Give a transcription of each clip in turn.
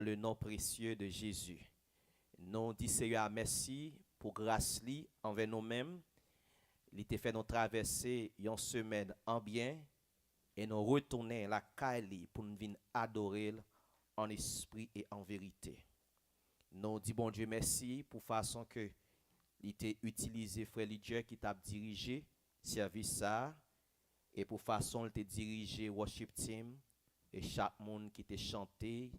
le nom précieux de Jésus. Nous disons Seigneur merci pour grâce li envers nous-mêmes. Il t'a fait nous traverser une semaine en bien et nous retourner la caille pour nous venir adorer en esprit et en vérité. Nous disons bon Dieu merci pour façon que il t'a utilisé frère Lydia qui t'a dirigé service ça et pour façon il t'a dirigé worship team et chaque monde qui t'a chanté,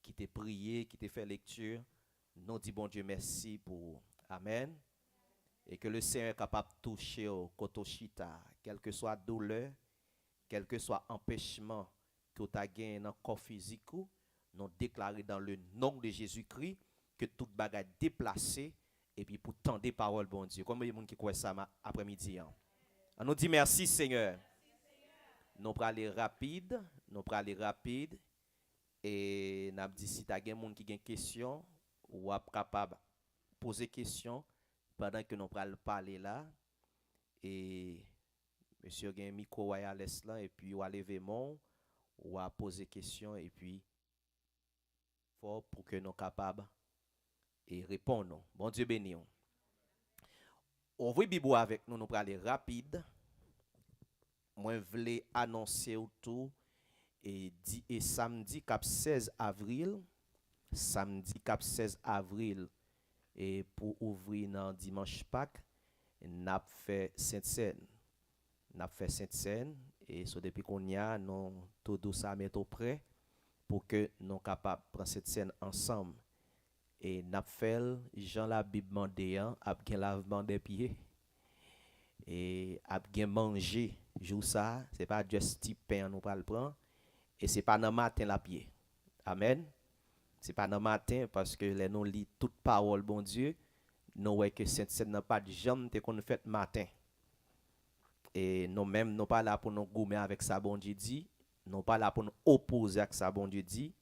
qui t'a prié, qui t'a fait lecture. Nous disons bon Dieu merci pour Amen. Et que le Seigneur est capable de toucher au kotoshita, quelle que soit douleur, quel que soit empêchement que tu as gagné dans le corps physique, nous déclarons dans le nom de Jésus-Christ que toute bagarre déplacée et puis pour tendre des paroles, bon Dieu. Comme il y a des gens qui croient ça après-midi. On nous dit merci Seigneur. Nous allons aller rapide, nous allons aller rapide. Et nous avons dit si tu as des gens qui ont des questions ou capable de poser des questions pendant que nous allons parler là. Et monsieur a un micro wireless là et puis ou à lever mon ou à poser question et puis fort pour que nous capables et répondre. Bon Dieu béni. Ouvrez Bible avec nous, nous allons aller rapide. Moi voulais annoncer tout et samedi cap 16 avril, samedi cap 16 avril et pour ouvrir dans dimanche Pâques, n'a fait Sainte-Seine. N'a fait Sainte-Seine et so depuis qu'on y a nous tout ça mettre prêt pour que nous capables prendre cette scène ensemble et n'a fait Jean la Bible mandé a bien lavement des pieds et a bien manger jour ça c'est pas juste type pain nous pas le prendre et c'est pas dans matin la pied. Amen. C'est pas dans matin parce que les nous lit toute parole bon Dieu nous ouais que cette scène n'a pas de jambe qu'on fait matin. Et nous-mêmes, nous pas là pour nous gommer avec ça, bon Dieu dit. Nous pas là pour nous opposer avec ça, bon Dieu dit.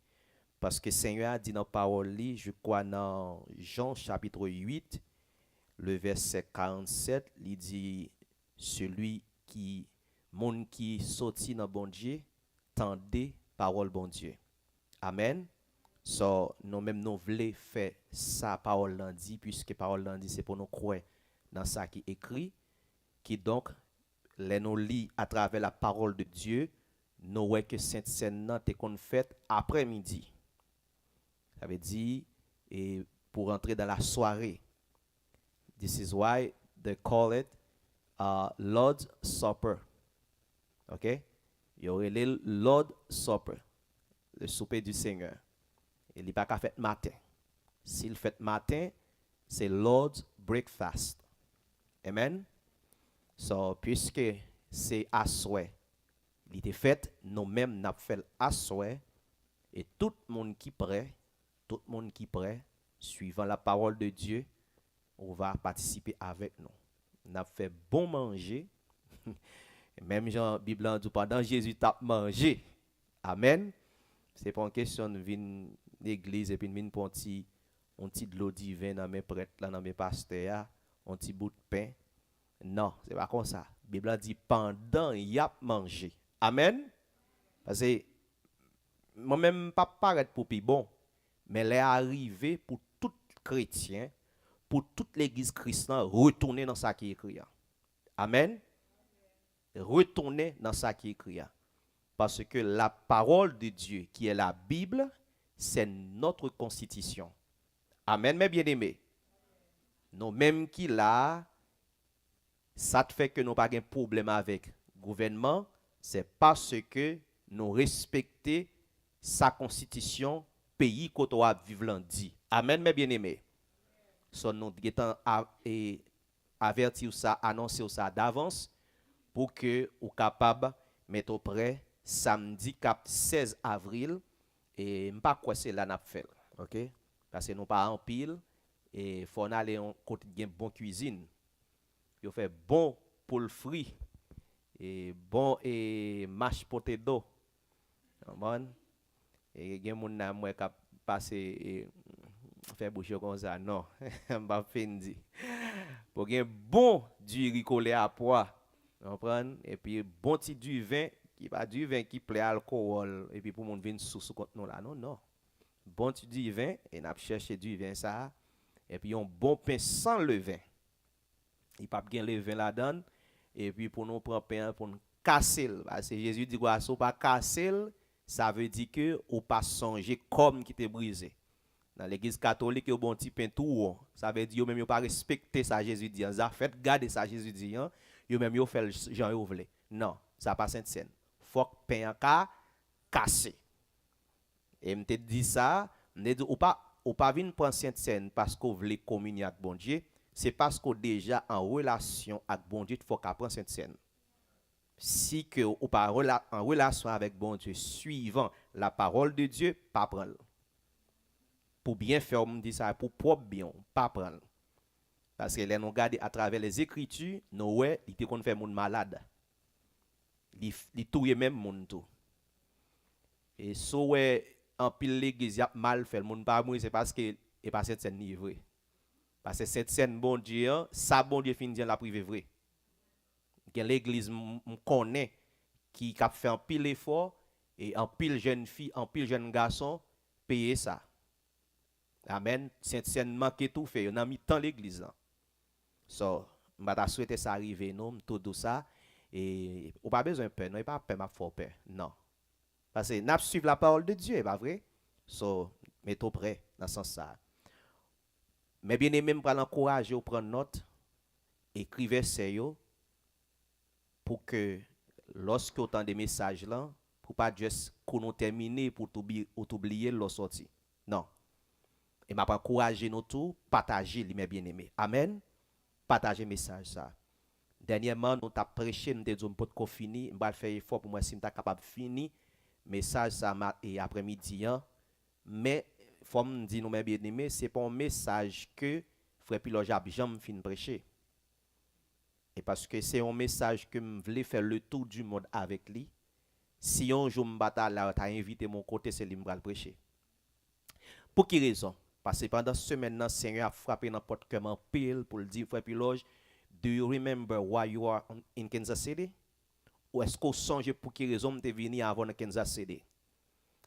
Parce que Seigneur a dit dans la parole, je crois dans Jean chapitre 8, le verset 47, il dit, celui qui, monde qui sorti dans bon Dieu, tendez parole bon Dieu. Amen. So, nous-mêmes, nous voulons faire ça, parole lundi, puisque parole lundi, c'est pour nous croire dans ça qui est écrit, qui donc les nous lit à travers la parole de Dieu, nous voyons que Sainte Seine est qu'on fait après-midi. Ça veut dire et pour entrer dans la soirée. This is why they call it Lord's Supper. OK? Il y aurait le Lord Supper, le souper du Seigneur. Il n'est pas qu'à faire matin. S'il fait matin, c'est Lord's Breakfast. Amen. So, puisque c'est à souhait, il était fait, nous-mêmes, nous fait à souhait, et tout le monde qui prêt, suivant la parole de Dieu, on va participer avec nous. Nous avons fait bon manger, même Jean Bible dit pendant Jésus t'a mangé. Amen. C'est pas une question de venir l'église et puis de venir pour un petit de l'eau divine dans mes prêtres, dans mes pasteurs, un petit bout de pain. Non, c'est pas comme ça. La Bible dit pendant y a mangé. Amen. Parce que moi-même pas paraître pour plus bon, mais elle est arrivée pour tout chrétien, pour toute l'église chrétienne retourner dans ça qui est écrit. Amen. Retourner dans ça qui est écrit. Parce que la parole de Dieu, qui est la Bible, c'est notre constitution. Amen, mes bien-aimés. Nous même qui là, ça te fait que nous n'avons pas de problème avec le gouvernement, c'est parce que nous respectons sa constitution, pays qu'on doit vivre lundi. Amen, mes bien-aimés. So, nous devons avertir ça, annoncer ça d'avance pour que vous capable de mettre au prêt samedi 16 avril et pas quoi c'est là n'a fait. OK? Parce que nous pas en pile et faut aller en côté de bonne cuisine. Yo fait bon poule frit et bon et mashed potato. Bon. Et gen moun nan moi k'ap passer et faire bouche comme ça non, m'pa fendi. Pour gen bon du riz collé à pois. Comprendre et puis bon petit du vin qui pas du vin qui plaît alcool et puis pour moun vin sous contre nous là non non. bon du vin, et n'a cherché du vin ça, et puis un bon pain sans levain. Il pas bien le vin là-dedans, et puis pour nous prendre pain pour nous casser. Parce que Jésus dit quoi, si pas casser, ça veut dire que ou pas songer comme qui t'est brisé. Dans l'église catholique, il y a un bon petit pain tout, ça veut dire même yo pas respecter ça Jésus dit. Ça fait garder ça Jésus dit, yo même yo fait Jean yo voulait. Non, ça pas sainte scène. Faut que pain ka casser. Et me te dit ça, me dit ou pas venir prendre sainte scène parce qu'on veut communier avec bon Dieu, c'est parce qu'on déjà en relation avec bon Dieu, il faut qu'on prenne sainte scène. Si que ou pas en relation avec bon Dieu suivant la parole de Dieu, pas prendre. Pour bien faire, on dit ça, pour propre bien, pas prendre. Parce que les nous regarder à travers les Écritures, nous ouais, il te qu'on fait monde malade. Il touye même monde tout. Et so ouais en pile l'église y a mal fait, le monde pas mourir, c'est parce que et pas cette scène ni vrai. Parce que cette scène bon Dieu, ça bon Dieu fin dire la privé vrai. Que l'église me connaît qui a fait un pile effort et en pile jeune fille, en pile jeune garçon payer ça. Amen. Cette scène manque tout fait, on a mis tant l'église là. So, m'a souhaité ça arriver non, tout ça et ou pas besoin de peur, non, pas peur, m'a fort peur. Non. Parce que n'a suivre la parole de Dieu, pas vrai? So, mettons prêt dans ce sens ça. Mais bien aimé, me l'encourager à prendre note, écrivez ça pour que lorsque vous entendez des messages là, pour pas juste qu'on nous terminer pour t'oublier le sorti. Non. Et m'a encourager nous tous partager les bien aimés. Amen. Partager message ça. Dernièrement nous t'a prêché nous dit pas de fini, m'va faire effort pour moi si m'ta capable fini message ça et après-midi mais faut me dire nous bien aimés, c'est pas un message que frère Piloge a jamais fin prêcher. Et parce que c'est un message que je voulais faire le tour du monde avec lui. Si un jour m'bata là, t'as invité mon côté, c'est lui qui va le prêcher. Pour quelle raison? Parce que pendant ce semaine, le Seigneur a frappé dans porte comme un pile pour le dire, frère Piloge, do you remember why you are in Kansas City? Ou est-ce qu'on songe pour quelle raison tu es venu avant de Kansas City?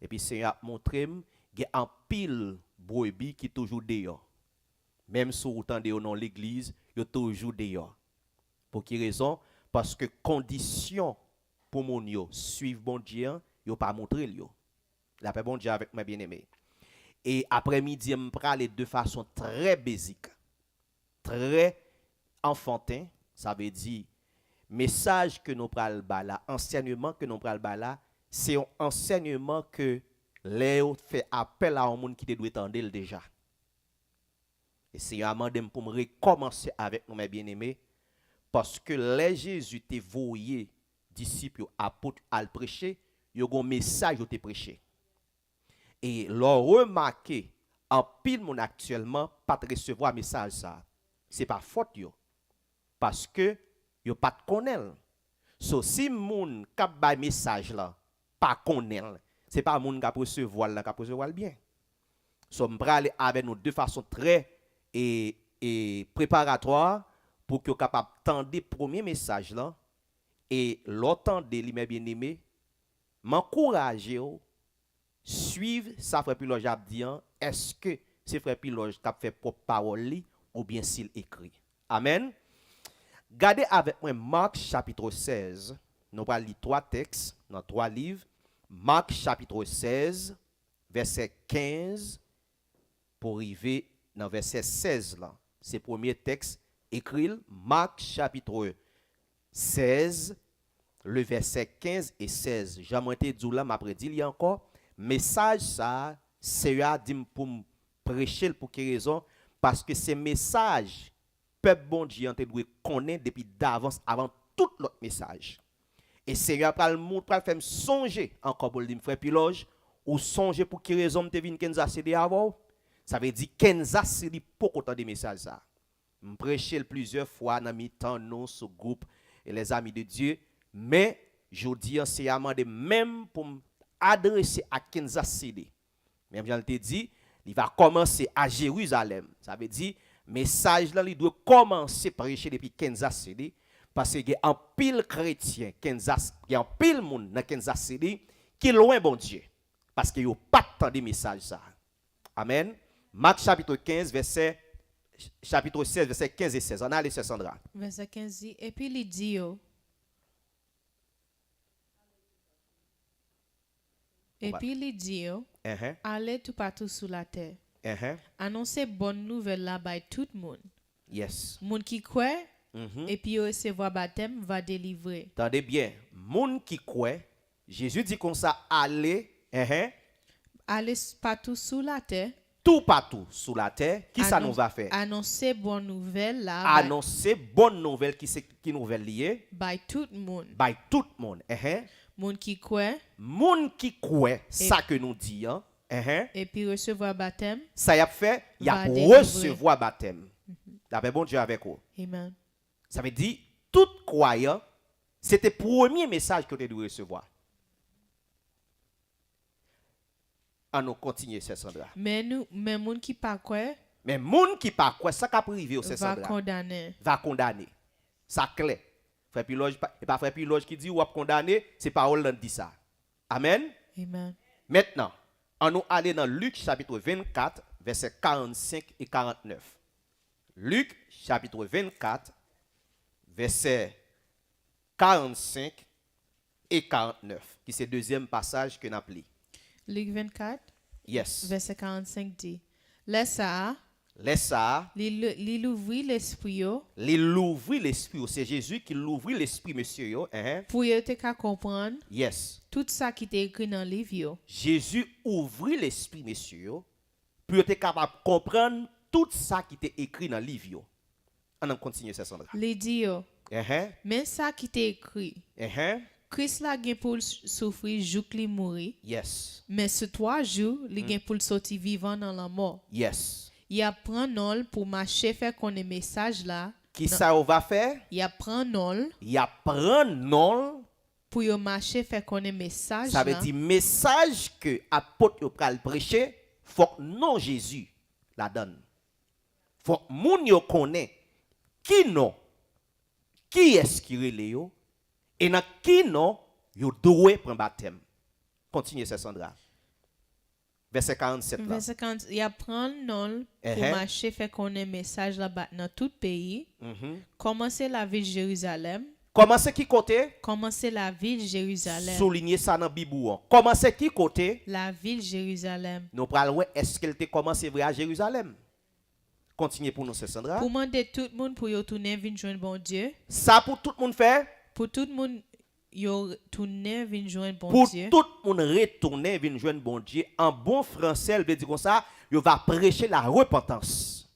Et puis le Seigneur a montré qu'il y a un pile brebis qui est toujours dehors. Même si vous entendez dans l'église, il est toujours dehors. Pour quelle raison? Parce que condition pour mon yo suivre bon Dieu, yo pas montré yo. La paix bon Dieu avec mes bien-aimés. Et après-midi, je me parle de façon très basique, très enfantin, ça veut dire message que nous pral bala, enseignement que nous pral bala, c'est un enseignement que Léo fait appel à un monde qui te doit entendre déjà. Et c'est un mandem pour me recommencer avec nous mes bien-aimés. Parce que les Jésus te voyé disciples apôtres à le prêcher, il y a un message qui te prêché. Et leur remarqué en pile mon actuellement pas de recevoir message ça. C'est pas faute yo. Parce que yo pas de connaître. So si moun k'ap bay message là pas connaître, c'est pas moun k'ap recevoir là k'ap recevoir bien. So m'bral avec nous de façon très et préparatoire pour que vous capable tendre le premier message là et l'entendre les mes bien-aimés m'encourager suivre ça frère Piloge a dit est-ce que c'est frère Piloge qui a fait propre parole ou bien s'il écrit. Amen. Gardez avec moi Marc chapitre 16. Nous allons lire trois textes dans trois livres. Marc chapitre 16 verset 15 pour arriver dans verset 16 là. C'est le premier texte écrit Marc chapitre 16, le verset 15 et 16. J'aimerais te dire là, m'a prédit il y a encore message ça, c'est à dire pour prêcher pour quelle raison? Parce que ces messages peuple bon Dieu te doit connaître depuis d'avance avant tout l'autre message. Et Seigneur pral faire songer encore pour le dire frère Piloge ou songer pour quelle raison te vinn Kansas City avant? Ça veut dire Kansas City pour autant de messages ça. Je prêché plusieurs fois dans mes temps nous ce groupe et les amis de Dieu, mais je dis c'est amendé même pour m'adresser à Kansas City. Même j'en te dit, il va commencer à Jérusalem. Ça veut dire message là il doit commencer par prêcher depuis Kansas City parce qu'il y a un pile chrétien Kansas, il y a un pile monde dans Kansas City qui est loin bon Dieu parce qu'il n'y a pas tant de messages ça. Amen. Marc chapitre 16, verset 15 et 16. On a allé, c'est Sandra. Verset 15 dit, et puis il dit, yo, et va- puis il dit, yo, Uh-huh, allez tout partout sur la terre. uh-huh. Annoncez bonne nouvelle là by tout le monde. Yes. Monde qui croit, Mhm. et puis recevoir baptême va délivrer. Tendez bien. Moun qui croit, Jésus dit comme ça, allez, Allez partout sur la terre. tout partout sous la terre. Qui ça nous va faire? Annoncer bonne nouvelle là Annoncer bonne nouvelle qui nouvelle liée by tout le monde. by tout le monde. Monde qui croit, Moun qui croit, ça que nous disons, et puis recevoir baptême. ça y a fait, il y a Va délivrer. recevoir baptême. D'après bon Dieu avec vous. Amen. Ça veut dire, tout croyant, c'était le premier message que tu dois recevoir. On nous continue, c'est Sandra. Mais monde qui pas croit Mais moun qui pas quoi, ça qu'a privé, c'est va Sandra. condamner. Va condamner. Ça clair. Frère Piloge, pas frère Piloge qui dit ou va condamner, c'est parole qui dit ça. Amen. Amen. Maintenant, on nous aller dans Luc chapitre 24, versets 45 et 49. Luc chapitre 24, versets 45 et 49, qui c'est le deuxième passage que nous appelons. Luc 24, Yes. verset 45 dit, laisse ça, Laisse ça, il ouvrit l'esprit yo, l'ouvrir l'esprit. C'est Jésus qui l'ouvre l'esprit, monsieur. Yo. pour yo te ka comprendre Yes. tout ça qui est écrit dans le livre yo. Jésus ouvrit l'esprit, monsieur, pour être capable de comprendre tout ça qui est écrit dans le livre. Yo. On a continué, c'est Sandra. Il dit yo, mais ça qui est écrit, Christ la gen pour souffrir jour qu'il mourit, Yes. mais ce 3 jours, il gen pour sortir vivant dans la mort. Yes. Il apprend non pour marcher faire qu'on ait message là. Qui ça on va faire? Il apprend non Il apprend non. pour yo marcher faire qu'on ait message Ça veut là. dire message que apôtre yo pral prêcher, faut que non Jésus la donne. Faut que moun yo connaît qui non, qui est-ce qui relè yo, et dans qui non yo doit prendre baptême. Continuez c'est Sandra. Verset 47 là. Verset 40, il apprend non pour marcher faire qu'on ait message là-bas dans tout pays. Commencer la ville Jérusalem. Comment c'est qui côté? Commencer la ville Jérusalem. Souligner ça dans Bible. Comment c'est qui côté? La ville Jérusalem. Nous parlons est-ce qu'elle te commencé vrai à Jérusalem? Continuez pour nous c'est Sandra. Pour demander tout le monde pour y retourner venir joindre bon Dieu. Ça pour tout le monde faire? Pour tout le monde y retourner venir joindre bon Pour Dieu. tout le monde retourner venir joindre bon Dieu, en bon français, elle veut dire comme ça, il va prêcher la repentance.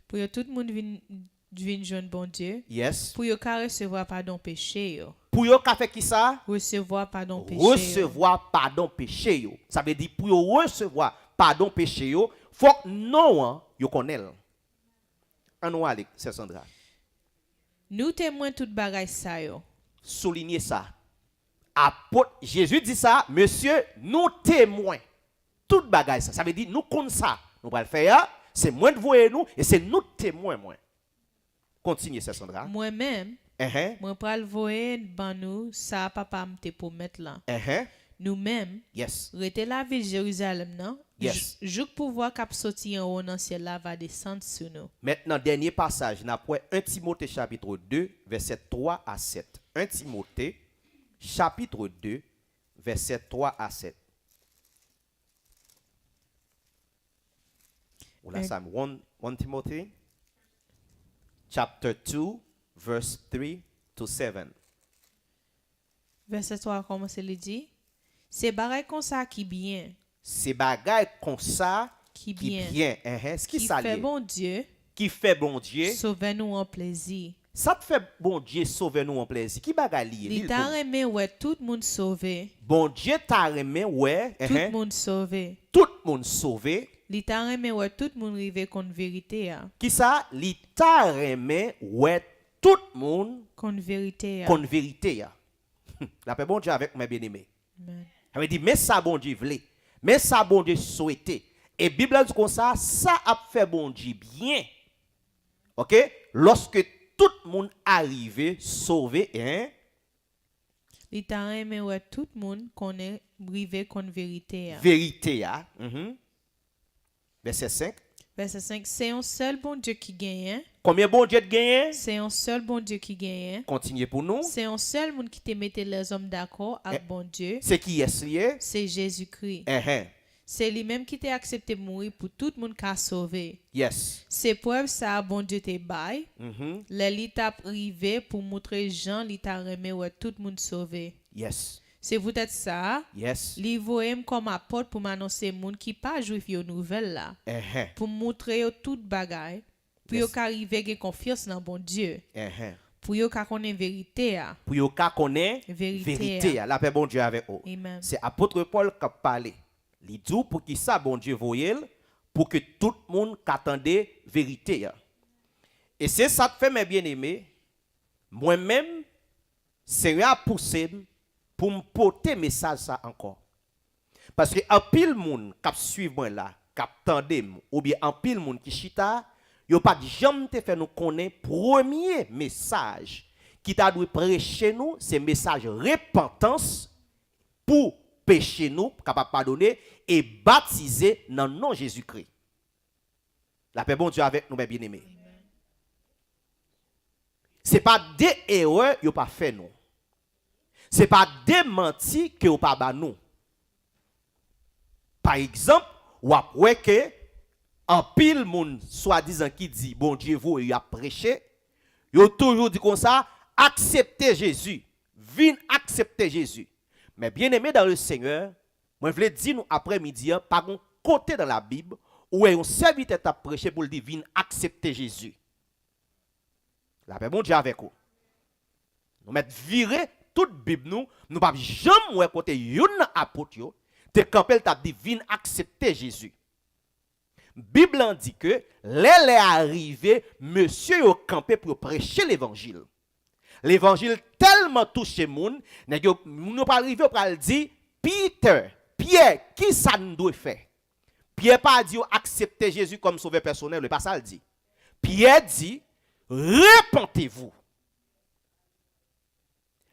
Pour tout le monde venir joindre bon Dieu. Yes. Pour y recevoir pardon péché yo. Pour yo ka fait qui ça? Recevoir pardon péché. Recevoir pardon péché yo. Ça veut dire pour yo recevoir pardon péché yo, faut que non hein, yo connaît. On nous aller, c'est Sandra. Nous témoins toute bagaille ça yo. Souligner ça. Apôtre Jésus dit ça, monsieur, nous témoins. Toute bagaille ça. Ça veut dire nous connaissons ça. Nous va le faire, c'est moins de vous et nous et c'est nous témoins moins. Continuez c'est Sandra. Moi-même, moi pral voyer ban nous ça papa m'te promettre là. Nous-mêmes, Yes. rete la ville Jérusalem non? Yes. Jouk pouvoir cap sorti en haut dans ciel là va descendre sur nous. Maintenant, dernier passage, n'a pas 1 Timothée chapitre 2, verset 3 à 7. 1 Timothée chapitre 2, verset 3 à 7. Oula, Sam, 1 Timothy chapter 2, verse 3 to 7. Verset 3 commence le dit. C'est bagaille comme ça qui bien. C'est bagaille comme ça Qui qui bien. bien. Ce qui Qui ça fait lié? bon Dieu. Qui fait bon Dieu. Sauve-nous en plaisir. Ça te fait bon Dieu sauver nous en plaisir. Qui bagaille lié? Il t'a aimé ouais tout le monde sauvé. Bon Dieu t'a aimé, ouais. Tout le monde sauvé. Tout le monde sauvé. Il t'a aimé ouais tout le monde rivé contre vérité a. Qui ça? Li t'a aimé, ouais, tout le monde Contre vérité a. contre vérité. Ya. La paix bon Dieu avec mes bien-aimés. Amen. Ça veut dire, mais ça bon Dieu voulait. Mais ça bon Dieu souhaitait. Et Bible dit comme ça a fait bon Dieu bien. Ok? Lorsque tout le monde arrive sauvé, Il t'a aimé ouais tout le monde connaît brivé contre vérité. Vérité. Verset 5. Verset 5. C'est un seul bon Dieu qui gagne. Combien bon Dieu de gagne? C'est un seul bon Dieu qui gagne. Continuez pour nous. C'est un seul monde qui te mettait les hommes d'accord avec bon Dieu. C'est qui est lié? C'est Jésus-Christ. C'est lui-même qui t'a accepté de mourir pour tout le monde qui a sauvé. Yes. C'est preuve ça bon Dieu te bail. L'état privé pour montrer Jean l'état remet ouais tout le monde sauvé. Yes. C'est peut-être ça. Yes. Li voyem comme apôtre pour m'annoncer monde qui pas juif yo nouvelle là. Pour montrer yo toute bagaille. Pour yo qu'arriver gen confiance dans bon Dieu. Pour yo ka connaît vérité a. Pour yo ka connaît vérité a. La paix bon Dieu avec vous. C'est apôtre Paul qui a parlé. Li dit pour qui ça bon Dieu voyel pour que tout le monde attendait vérité a. Et c'est ça que fait mes bien-aimés. Moi-même c'est à pousser pour me porter message ça encore. Parce que en pile monde qui suivent moi là, qui attendent ou bien en pile monde qui chita, yo pas jamais te fait nous connaître premier message qui t'a dû prêcher nous, c'est message repentance pour pécher nous, capable pardonner et baptiser dans le nom Jésus-Christ. La paix bon Dieu avec nous mes bien-aimés. C'est pas des erreurs yo pas fait nous. C'est pas des mentis que ou pas ba nous. Par exemple, ou après que en pile monde soi-disant qui dit bon Dieu vous il a prêché, yo toujours dit comme ça, acceptez Jésus, viens accepter Jésus. Mais bien aimé dans le Seigneur, moi je voulais dire nous après-midi par un côté dans la Bible où un serviteur t'a prêché pour le dire viens accepter Jésus. La paix bon Dieu avec vous. Nous mettre virer toute Bible nous pas jamais ouais côté yon apôtre yo te campel t'a dit viens accepter Jésus. Bible en dit que les arrivé monsieur yo campé pour prêcher l'évangile. L'évangile tellement touché moun, nèg yo nou pas arrivé pour le dire Pierre, qui ça nous doit faire? Pierre pas dit accepter Jésus comme sauveur personnel, le pas ça le dit. Pierre dit repentez-vous.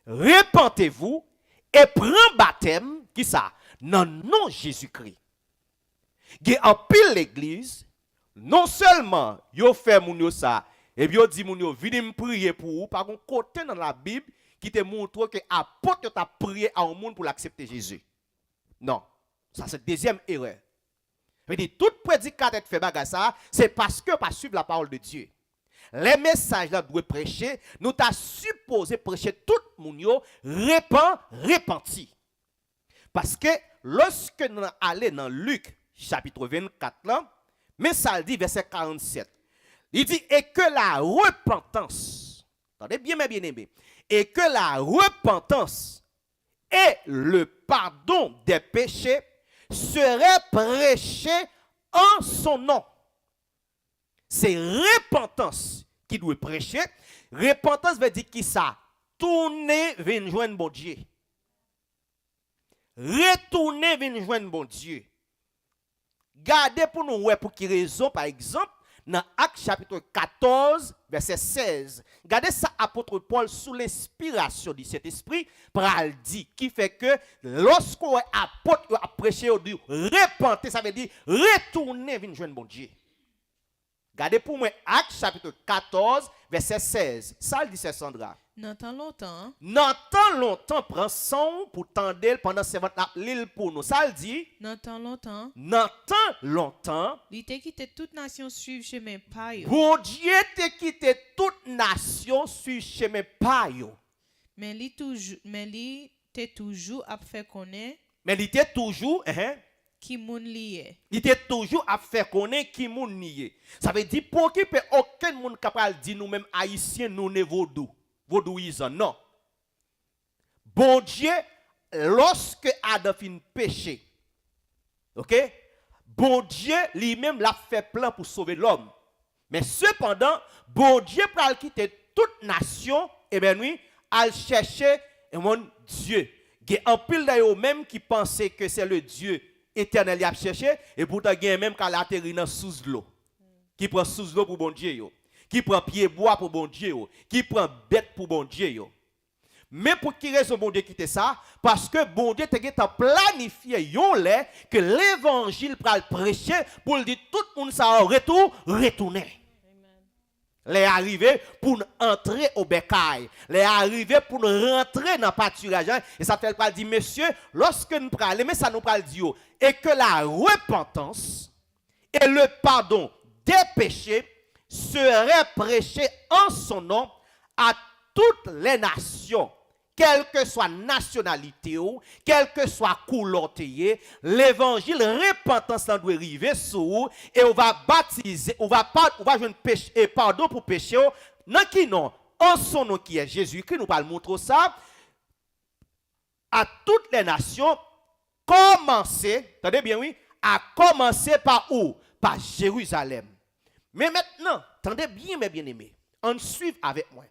Repentez-vous et prenez baptême, qui ça? Dans le nom Jésus-Christ. Gen en pile l'église, non seulement yo fait moun yo ça, et puis yo dit moun yo vini me prier pour vous, par un côté dans la Bible qui te montre que apôtre t'a prié à un monde pour l'accepter Jésus. Non, ça c'est deuxième erreur. Je dis toute prédicateur fait bagay ça, c'est parce que pas suivre la parole de Dieu. Les messages là doivent prêcher, nous t'a supposé prêcher tout le monde repenti. Parce que lorsque nous allons dans Luc chapitre 24 là, mais ça dit verset 47. Il dit et que la repentance, attendez bien mes bien-aimés, et que la repentance et le pardon des péchés seraient prêchés en son nom. C'est repentance qui doit prêcher. Repentance veut dire qui ça? Tourner vers joindre bon Dieu. Retourner vers joindre bon Dieu. Gardez pour nous pour qui raison par exemple dans Actes chapitre 14 verset 16. Regardez ça apôtre Paul sous l'inspiration de cet esprit pral dit qui fait que lorsqu'on apôtre a prêché au dit repentez ça veut dire retourner vers joindre bon Dieu. Regardez pour moi Actes chapitre 14 verset 16. Ça le dit c'est Sandra. N'entend longtemps. N'entend longtemps prend son pour tendre pendant 70 l'île pour nous. Ça le dit. N'entend longtemps. N'entend longtemps. Il t'a quitté toute nation suivre chemin pa yo. Bon Dieu t'a quitté toute nation suivre chemin pa yo. Mais li t'es toujours à faire connaître. Mais il était toujours qui moun lié. Il était toujours à faire connaître qui moun lié. Ça veut dire pour qu'il peut aucun monde capable dire nous même haïtiens nous ne vaudou. Vaudouisant non. Bon Dieu lorsque Adam fin péché. OK? Bon Dieu lui-même l'a fait plan pour sauver l'homme. Mais cependant, bon Dieu pral quitter toute nation et ben oui, al chercher mon Dieu. Il y a un pile d'ailleurs même qui pensait que c'est le Dieu éternel qui a cherché et pourtant il y a même qui a atterri dans sous l'eau. Qui prend sous l'eau pour bon Dieu yo. Qui prend pied bois pour bon Dieu yo. Qui prend bête pour bon Dieu yo. Mais pour qui raison bon Dieu quitte ça? Parce que bon Dieu t'a planifié que l'évangile pral prêcher pour dire tout le monde ça retourner. Les arrivés pour entrer au bécail, les arrivés pour rentrer dans le pâturage. Et ça fait pas dire, monsieur, lorsque nous parlons, mais ça nous parle dire, et que la repentance et le pardon des péchés seraient prêchés en son nom à toutes les nations, quelle que soit nationalité ou, quelle que soit couleur, l'évangile repentance doit arriver sur et on va baptiser, on va jouer péché et pardon pour péché. Non qui non, en son nom qui est Jésus, qui nous va montrer ça à toutes les nations, commencer, attendez bien oui, à commencer par où? Par Jérusalem. Mais maintenant, attendez bien mes bien-aimés, on suit avec moi.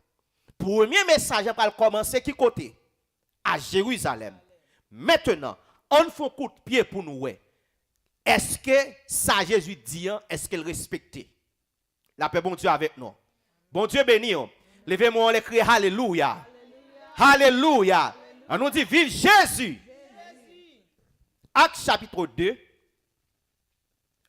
Premier message va commencer qui côté? À Jérusalem. Maintenant, on fait un coup de pied pour nous. Est-ce que ça Jésus dit, est-ce qu'il respecte? La paix bon Dieu avec nous. Bon Dieu béni. Levez-moi, on l'écrit Alléluia. Alléluia. On nous dit vive Jésus. Acte chapitre 2,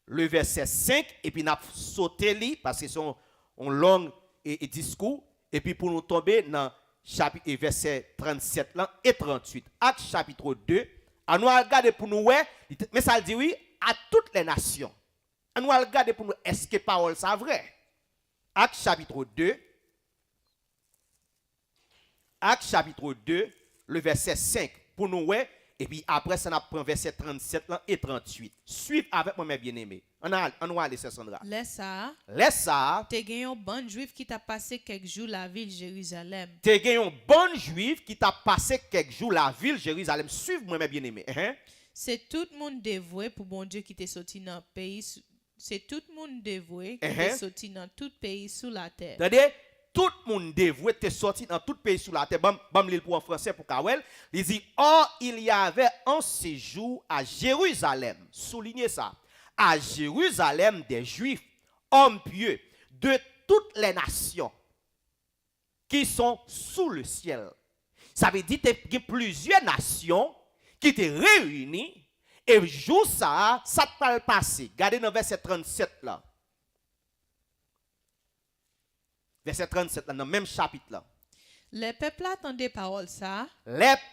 le verset 5, et puis nous avons sauté li parce que c'est un long et discours. Et puis pour nous tomber dans chapitre verset 37 là, et 38. Acte chapitre 2. On nous regarder pour nous, mais ça dit oui, à toutes les nations. On nous regarder pour nous, est-ce que parole ça vrai? Acte chapitre 2. Acte chapitre 2, le verset 5. Pour nous, et puis après ça, on prend verset 37 là, et 38. Suivez avec moi, mes bien-aimés. On va aller, Sandra. Laisse ça. T'es gagné un bon juif qui t'a passé quelques jours la ville Jérusalem. T'es gagné un bon juif qui t'a passé quelques jours la ville Jérusalem. Suivez-moi, mes bien-aimés. C'est tout le monde dévoué pour bon Dieu qui t'est sorti dans le pays. C'est tout le monde dévoué qui t'est sorti dans tout pays sous la terre. C'est-à-dire, tout le monde dévoué t'est sorti dans tout pays sous la terre. Bam l'île pour en français pour Kawel. Il dit, or il y avait un séjour à Jérusalem. Soulignez ça. À Jérusalem des Juifs, hommes pieux, de toutes les nations qui sont sous le ciel. Ça veut dire qu'il y a plusieurs nations qui étaient réunies et jour ça te parle passer. Regardez dans verset 37 là. Verset 37 là, dans le même chapitre là. Les peuples attendaient parole ça.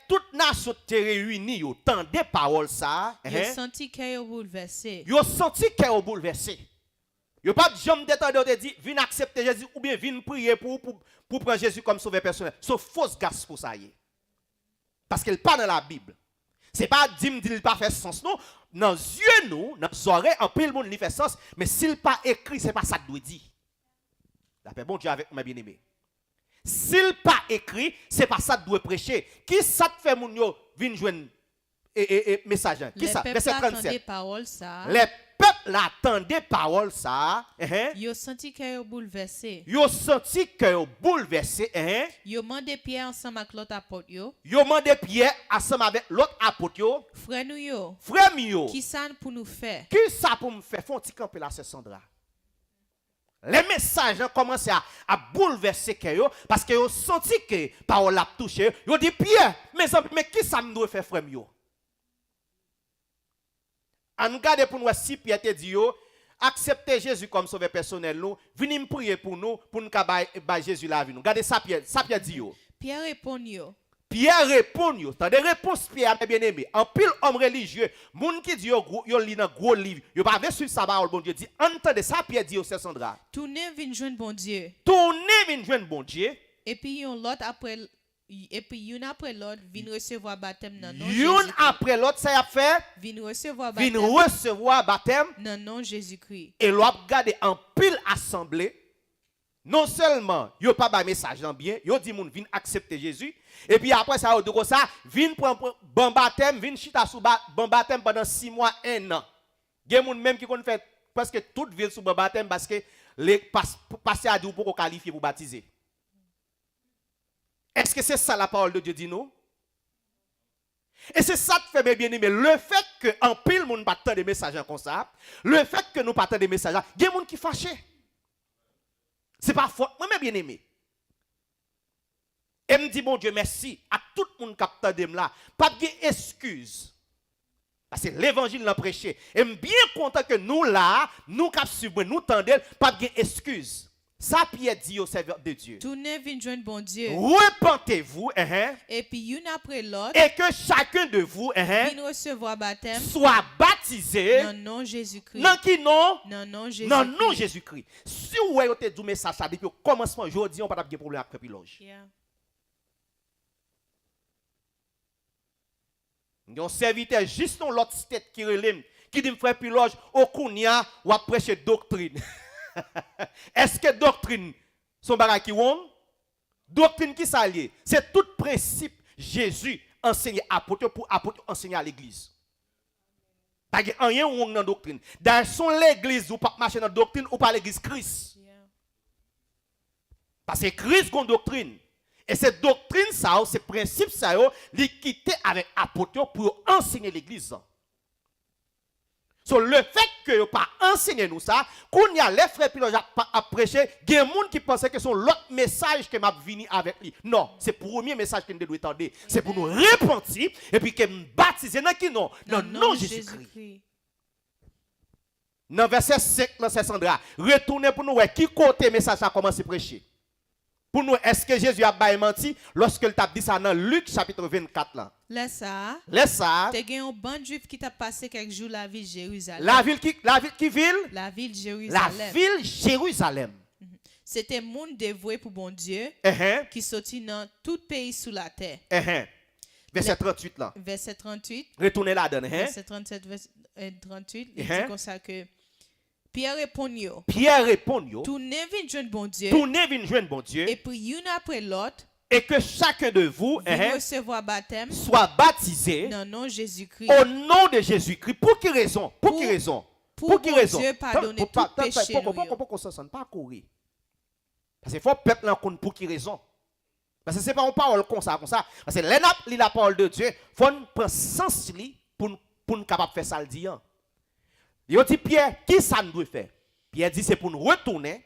Toutes nations étaient réunies, ils attendaient parole ça. Ils ont senti cœur bouleversé. Ils ont senti cœur bouleversé. Ils n'ont pas de jambe d'étendre de dire, viens accepter Jésus ou bien viens prier pour prendre Jésus comme sauveur personnel. C'est fausse gospel ça y est. Parce qu'elle pas dans la Bible. C'est pas dire qu'il pas fait sens non. Dans les yeux nous, dans les oreilles, en pile monde il fait sens, mais s'il pas écrit, c'est pas ça que doit dire. La paix bon Dieu avec mes bien-aimés. S'il pas écrit, c'est pas ça que doit prêcher. Qui ça te fait mon yo vinn joindre message? Qui ça? Verset 37. Parole ça. Les peuples attendaient parole ça. Ils ont senti cœur bouleversé. Ils ont senti cœur bouleversé. Ils ont demandé Pierre ensemble avec l'autre apôtre yo. Ils ont demandé Pierre ensemble avec l'autre apôtre yo. Frère nous yo. Frère yo. Qui ça pour nous faire? Qui ça pour me faire? Font petit camper là, c'est Sandra. Les messages ont commencé à bouleverser cœur parce qu'ils ont senti que parole a touché. Ils ont dit Pierre, mais qui ça me doit faire frère yo? On regarde pour nous si Pierre te dit yo, acceptez Jésus comme sauveur personnel nous, venez me prier pour nous ba Jésus la vie nous. Regardez ça Pierre dit yo. Pierre répond yo. Pierre répond yo. T'as des réponses Pierre mes bien-aimés. En pile homme religieux, moun qui dit yo lit dans gros livre, yo pas suivre sa parole bon Dieu dit entendez ça Pierre dit yo c'est Sandra. Tournez vinn joindre bon Dieu. Tournez vinn joindre bon Dieu. Et puis l'autre après une après l'autre vient recevoir baptême dans nom Jésus. Une après l'autre ça a fait vient recevoir baptême dans nom Jésus-Christ. Et l'on regarde en pile assemblée. Non seulement yo pas ba message dans bien, yo dit moun vinn accepter Jésus et puis après ça de comme ça, vinn prendre bon baptême, vinn chita sous bon baptême pendant 6 mois, 1 an. Gen moun même qui kon fait presque toute ville sous bon baptême parce que les passer à dire pour qualifier pour baptiser. Est-ce que c'est ça la parole de Dieu dit nous? Et c'est ça qui fait mes bien-aimés. Le fait que en pile moun pas tant de messages comme ça, le fait que nous pas tant de messages, gen moun qui fâché. C'est pas faute, moi mes bien-aimés. Et me dit, bon Dieu, merci à tout le monde qui a entendu là. Pas de excuse. Parce que l'évangile l'a prêché. Et je suis bien content que nous là, nous qui suivons, nous tendons, pas de excuse. Ça, Pierre dit au serveur de Dieu. Tournez vers joindre bon Dieu. Repentez-vous. Et puis, une après l'autre. Et que chacun de vous vienne recevoir baptême. Soit baptisé. Dans le nom Jésus-Christ. Dans qui nom? Dans le nom Jésus-Christ. Dans le nom Jésus-Christ. Si vous avez dit message ça depuis le commencement, aujourd'hui, on n'a pas de problème avec le piloge. Un serviteur juste dans l'autre tête qui relève, qui dit frère piloge, au Kounia, ou à prêcher doctrine. Est-ce que doctrine, son bagage qui won? Doctrine qui s'allie, c'est tout principe Jésus enseigne apôtre pour apôtre enseigner à l'église. Pas rien ou dans doctrine. Dans son l'église ou pas marcher dans doctrine ou pas l'église Christ. Parce que Christ a une doctrine. Et cette doctrine, ça, ce principe, ça, il quitté avec apôtre pour enseigner l'église. So, le fait que vous pas enseigné nous ça, qu'on y a les frères pilotes à prêcher, il y a des gens qui pensaient que c'est l'autre message que m'a venu avec lui. Non, c'est le premier message que nous devons entendre. C'est pour nous repentir et puis que nous baptiser dans qui non? Dans le nom de Jésus-Christ. Dans verset 5, c'est Sandra. Retournez pour nous, qui côté message a commencé à prêcher? Pour nous, est-ce que Jésus a menti lorsque il t'a dit ça dans Luc chapitre 24 là? Laisse ça. T'es un bon juif qui t'a passé quelques jours la ville Jérusalem. La ville qui ville? La ville Jérusalem. La ville Jérusalem. C'était monde dévoué pour bon Dieu qui sortit dans tout pays sous la terre. Verset 38 là. Verset 38. Retournez là-dedans. Verset 37, verset 38. Il dit comme ça que Pierre répond. Tournez vers joindre bon Dieu. Et puis une après l'autre. Et que chacun de vous recevoir baptême soit baptisé dans le nom de Jésus-Christ. Au nom de Jésus-Christ. Pour quelle raison? Pour qui raison? Dieu pardonner tout péché. Pourquoi pas courir? Parce qu'il faut peuple en compte pour qui raison? Parce que ce n'est pas une parole comme ça. Parce que la parole de Dieu, il faut prendre sens pour nous capable faire ça le dire. Il dit Pierre, qui ça nous doit faire? Pierre dit c'est pour nous retourner.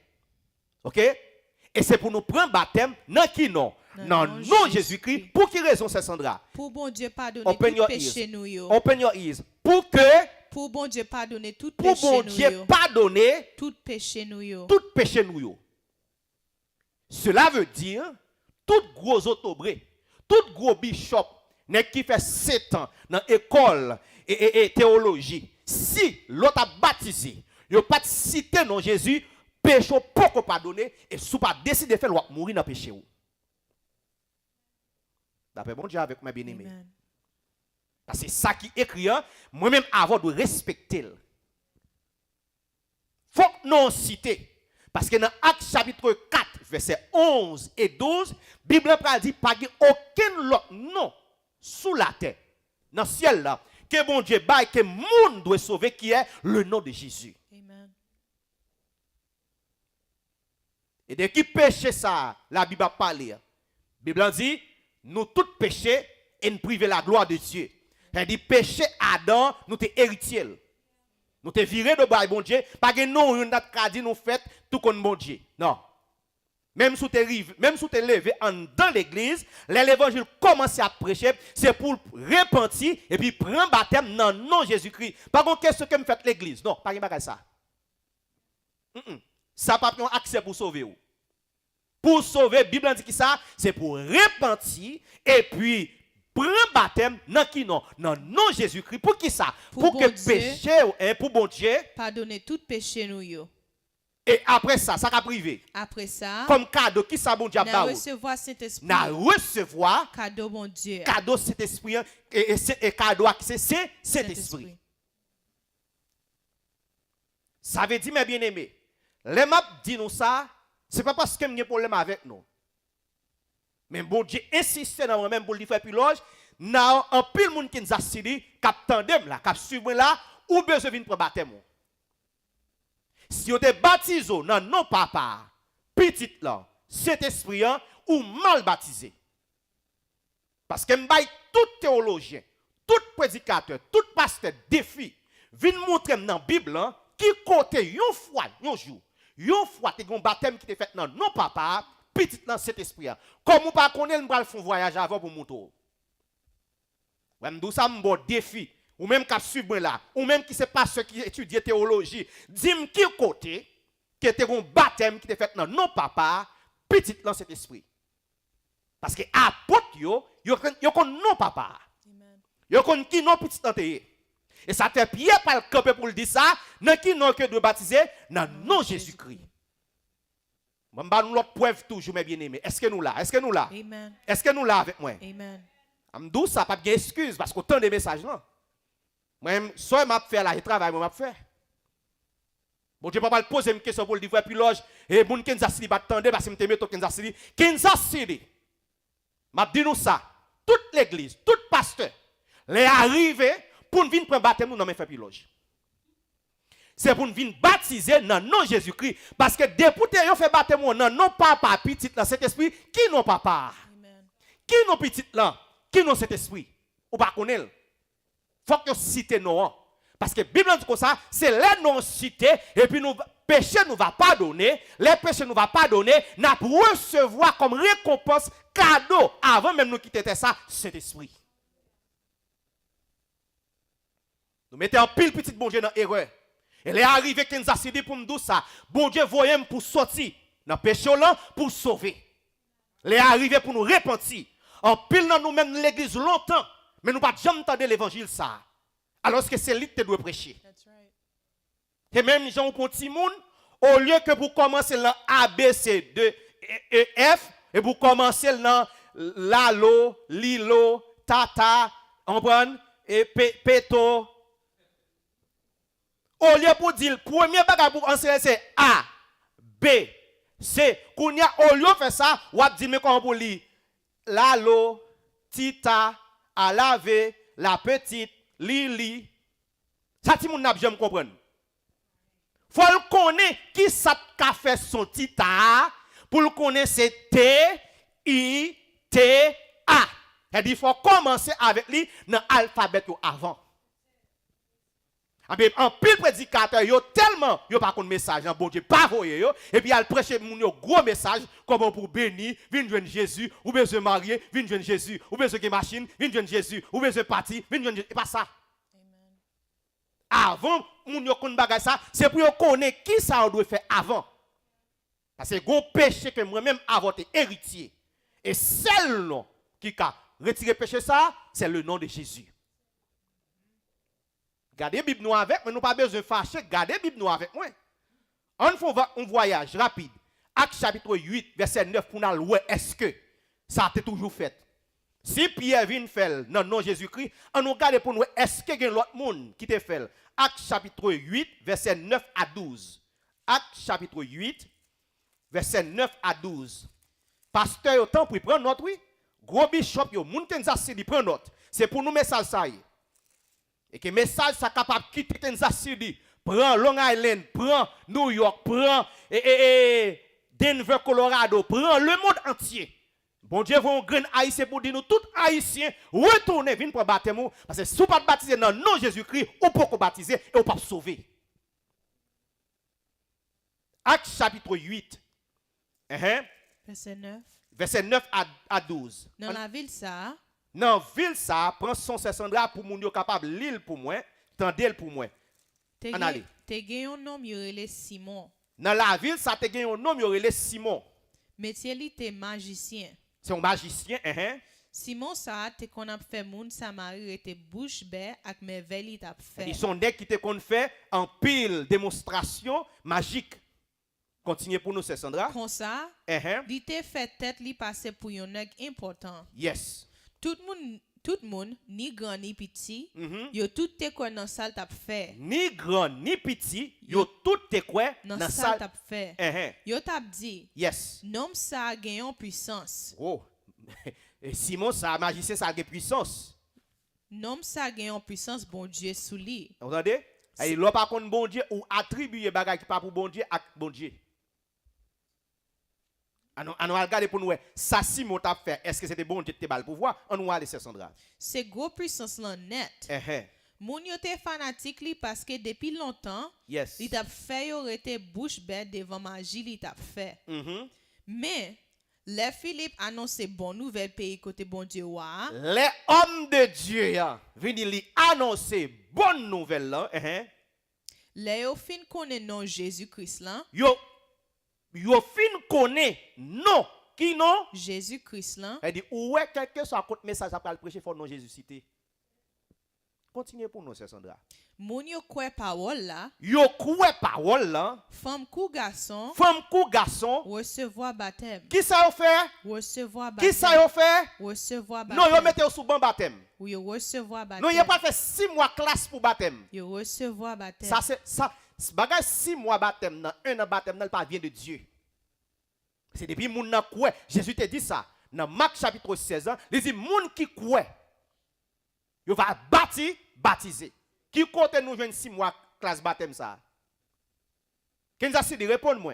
OK? Et c'est pour nous prendre baptême dans qui nom? Dans le nom de Jésus-Christ. Pour qui raison, c'est Sandra? Pour bon Dieu pardonner tout péché nous. Open your ears. Pour bon Dieu pardonner tout péché nous. Pour bon Dieu pardonner tout péché nous. Tout péché nous. Cela veut dire tout gros autobré, tout gros bishop qui fait 7 ans dans l'école et théologie. Si l'autre a baptisé, il n'a pas cité non Jésus, péché pourquoi pardonner et si pas décidé de faire l'autre mourir dans le péché. D'après bon Dieu avec mes bien-aimés. Parce que ça qui est écrit, moi-même avant de respecter. Faut que nous citer. Parce que dans Actes chapitre 4, versets 11 et 12, la Bible dit pas aucun autre nom sous la terre, dans le ciel là, que bon Dieu baille, que le monde doit sauver, qui est le nom de Jésus. Amen. Et de qui péché ça, la Bible a parlé. La Bible dit, nous tous péchés et nous privons la gloire de Dieu. Elle dit, péché Adam, nous sommes héritiers. Nous te viré de bail bon Dieu, pas que nous on a dit nous fait tout comme bon Dieu. Non. Même si tu es levé dans l'église, l'évangile commence à prêcher, c'est pour repentir et puis prendre baptême dans le nom de Jésus-Christ. Par contre, qu'est-ce que me fait l'église? Non, pas de ça. Ça pas un accès pour sauver. Pour sauver, la Bible dit que ça, c'est pour repentir et puis prends baptême dans qui non? Dans le nom de Jésus-Christ. Pour qui ça? Pour que péché, pour bon Dieu, pardonner tout péché nous. Et après ça, ça va privé. Après ça, comme cadeau, qui ça bon Dieu a recevoir cet esprit. Na recevoir cadeau bon Dieu. Cadeau cet esprit et cadeau c'est cet esprit. Ça veut dire mes bien-aimés, les maps dit nous ça, c'est pas parce que j'ai un problème avec nous. Mais bon Dieu insiste dans moi-même pour lui faire piloge. Now, un pile monde qui nous a dit, cap tandem là, cap suivre là, ou besoin de prendre baptême. Si vous êtes baptisé dans non papa, petit là, cet esprit ou mal baptisé. Parce que tout théologien, tout prédicateur, tout pasteur défi, vient montrer dans la Bible qui côté une fois, un jour, tu as un baptême qui est fait dans non papa, petit dans cet esprit. Comme ou pas connaître, nous allons faire un voyage avant pour monter. Même d'où ça me défi. Ou même qui suivre là, ou même qui c'est pas ceux qui étudient théologie. Dis-moi qui côté qui était un baptême qui était fait non papa, petit dans cet esprit. Parce que apôtre yo connaissent non papa. Yo connaissent qui non petit dans tes. Et ça fait Pierre par le camper pour le dire ça, non qui non que de baptiser, non non Jésus-Christ. Je vais nous l'autre preuve toujours mes bien-aimés. Est-ce que nous là? Est-ce que nous là? Amen. Est-ce que nous là avec moi? Amen. D'où ça pas de excuse parce qu'autant de messages là. Moi-même, soit je fais là, je travaille, je fais. Bon, je ne vais pas poser une question pour le dire, puis loge, et mon Kansas City va attendre parce que je me mets au Kansas City. Kansas City, je dis nous ça, toute l'église, tout pasteur, les arrivés pour venir prendre baptême, nous n'avons pas fait piloge. C'est pour venir baptiser dans le nom de Jésus-Christ. Parce que depuis que vous fait baptême, non, non papa, petit dans cet esprit, qui non papa? Amen. Qui non petit là? Qui non cet esprit? Ou pas connaître? Faut que vous citez non. Parce que la Bible dit comme ça, c'est les non cités, et puis nous péché nous va pardonner, les péchés nous va pardonner, nous allons recevoir comme récompense, cadeau, avant même nous quitter ça, cet esprit. Nous mettons en pile petit bon Dieu dans l'erreur. Elle est arrivée Kansas City pour me dire ça. Bon Dieu voyait pour sortir dans le péché là pour sauver. Elle est arrivée pour nous repentir. En pile dans nous-mêmes l'église longtemps, mais nous pas jamais entendu l'évangile ça. Alors que c'est lui qui doit prêcher. Right. Et même gens pour petit monde, au lieu que vous commencez dans A B C D E F et vous commencez dans Lalo, Lilo, Tata, Ambran et Peto. Au lieu pour dire, le premier bagage pour enseigner c'est A, B, C. Quand au lieu de faire ça, vous avez dit, mais comment pour lire? Lalo, Tita, à laver, la petite, Lili. Ça, tout le monde n'a jamais compris. Faut le connaître qui ça a fait son Tita pour le connaître c'est T, I, T, A. Il faut commencer avec lui dans l'alphabet avant. En pile prédicateur, yo tellement yo pas contre message, bon Dieu pas voyer yo et puis il prêcher mon gros message comment pour bénir, vinn joindre Jésus, ou besoin marier, vinn joindre Jésus, ou besoin de machine, vinn joindre Jésus, ou besoin partir, vinn joindre pas ça. Amen. Avant mon yo connait bagay ça, c'est pour yo connaître qui ça on doit faire avant. Parce que gros péché que moi même avant t'es héritier. Et seul nom qui a retiré péché ça, c'est le nom de Jésus. Gardez la Bible nous avec, mais nous pas besoin de fâcher. Gardez la Bible nous avec moi. On fait un voyage rapide. Acte chapitre 8, verset 9, pour nous voir est-ce que ça a été toujours fait. Si Pierre vient faire dans le nom de Jésus-Christ, on nous regarde pour nous est-ce que y a l'autre monde qui te fait. Acte chapitre 8, verset 9 à 12. Acte chapitre 8, verset 9 à 12. Pasteur, autant pour prendre note, oui. Gros bishop, yo, Kansas City, prend note. C'est pour nous message ça. Et que le message ça capable de quitter Kansas City, prend Long Island, prend New York, prend Denver, Colorado, prend le monde entier. Bon Dieu, vous avez un grand haïtien pour dire nous, tous haïtiens, retournez, venez pour baptême. Parce que si vous ne pas baptisé dans le nom de Jésus-Christ, vous ne pouvez pas baptiser et vous ne pouvez pas sauver. Acte chapitre 8. Verset 9. Verset 9 à 12. Dans la ville ça. Dans la ville ça, prend son Sandra pour moun yo capable l'île pour moi, tendel pour moi. En aller. Te gen un nom yorele Simon. Dans la ville ça te gen un nom yorele Simon. Métier li te magicien. C'est un magicien, Simon ça te qu'on a fait moun Samarie était bouche bée avec merveille t'a fait. Ils sont des qui te qu'on fait en pile démonstration magique. Continuez pour nous, c'est Sandra. Comme ça, il te fait tête li passer pour un nèg important. Yes. Tout le monde, ni grand ni petit, yo tout te quoi dans salle t'a fait. Ni grand ni petit, yo tout te quoi dans salle t'a fait. Yo t'a dit. Yes. Nom ça gagne puissance. Oh. Et Simon ça magicien ça a puissance. Nom ça gagne puissance bon Dieu sous lui. Vous entendez? Et l'on pas contre bon Dieu ou attribuer bagage qui pas pour bon Dieu à bon Dieu. On va regarder pour nous, ça Simon t'a fait, est-ce que c'était bon Dieu te bal pouvoir? On va aller c'est Sandra. C'est gros puissance là net. Moun yo te fanatique li parce que depuis longtemps, yes. Il t'a fait yo rete bouche bête devant magie li t'a fait. Mais Les Philippe annonce bonne nouvelle pays côté bon Dieu wa. Les hommes de Dieu viennent li annoncer bonne nouvelle là. Les yo fin connaît non Jésus-Christ là. Yo fin connaît non qui non Jésus-Christ là. Elle dit ouais quelque soit contre message après le prêcher faut non Jésus cité. Continuez pour nous c'est Sandra. Moun yo kwe parole là. Yo kwe parole là. Femme kou garçon. Femme kou garçon. Recevoir baptême. Qui ça yo fait? Recevoir baptême. Qui ça yo fait? Recevoir baptême. Non, yo mettez sous ban baptême. Ou yo recevoir baptême. Non, il a pas fait 6 mois classe pour baptême. Yo recevoir baptême. Ça c'est ça bagage 6 mois baptême dans 1 an baptême nan pas vient de Dieu. C'est depuis moun nan kwe. Jésus te dit ça dans Marc chapitre 16 ans, il dit moun qui kwe yo va baptiser. Qui compte nous joindre 6 mois classe baptême ça? Kansas City répondre-moi.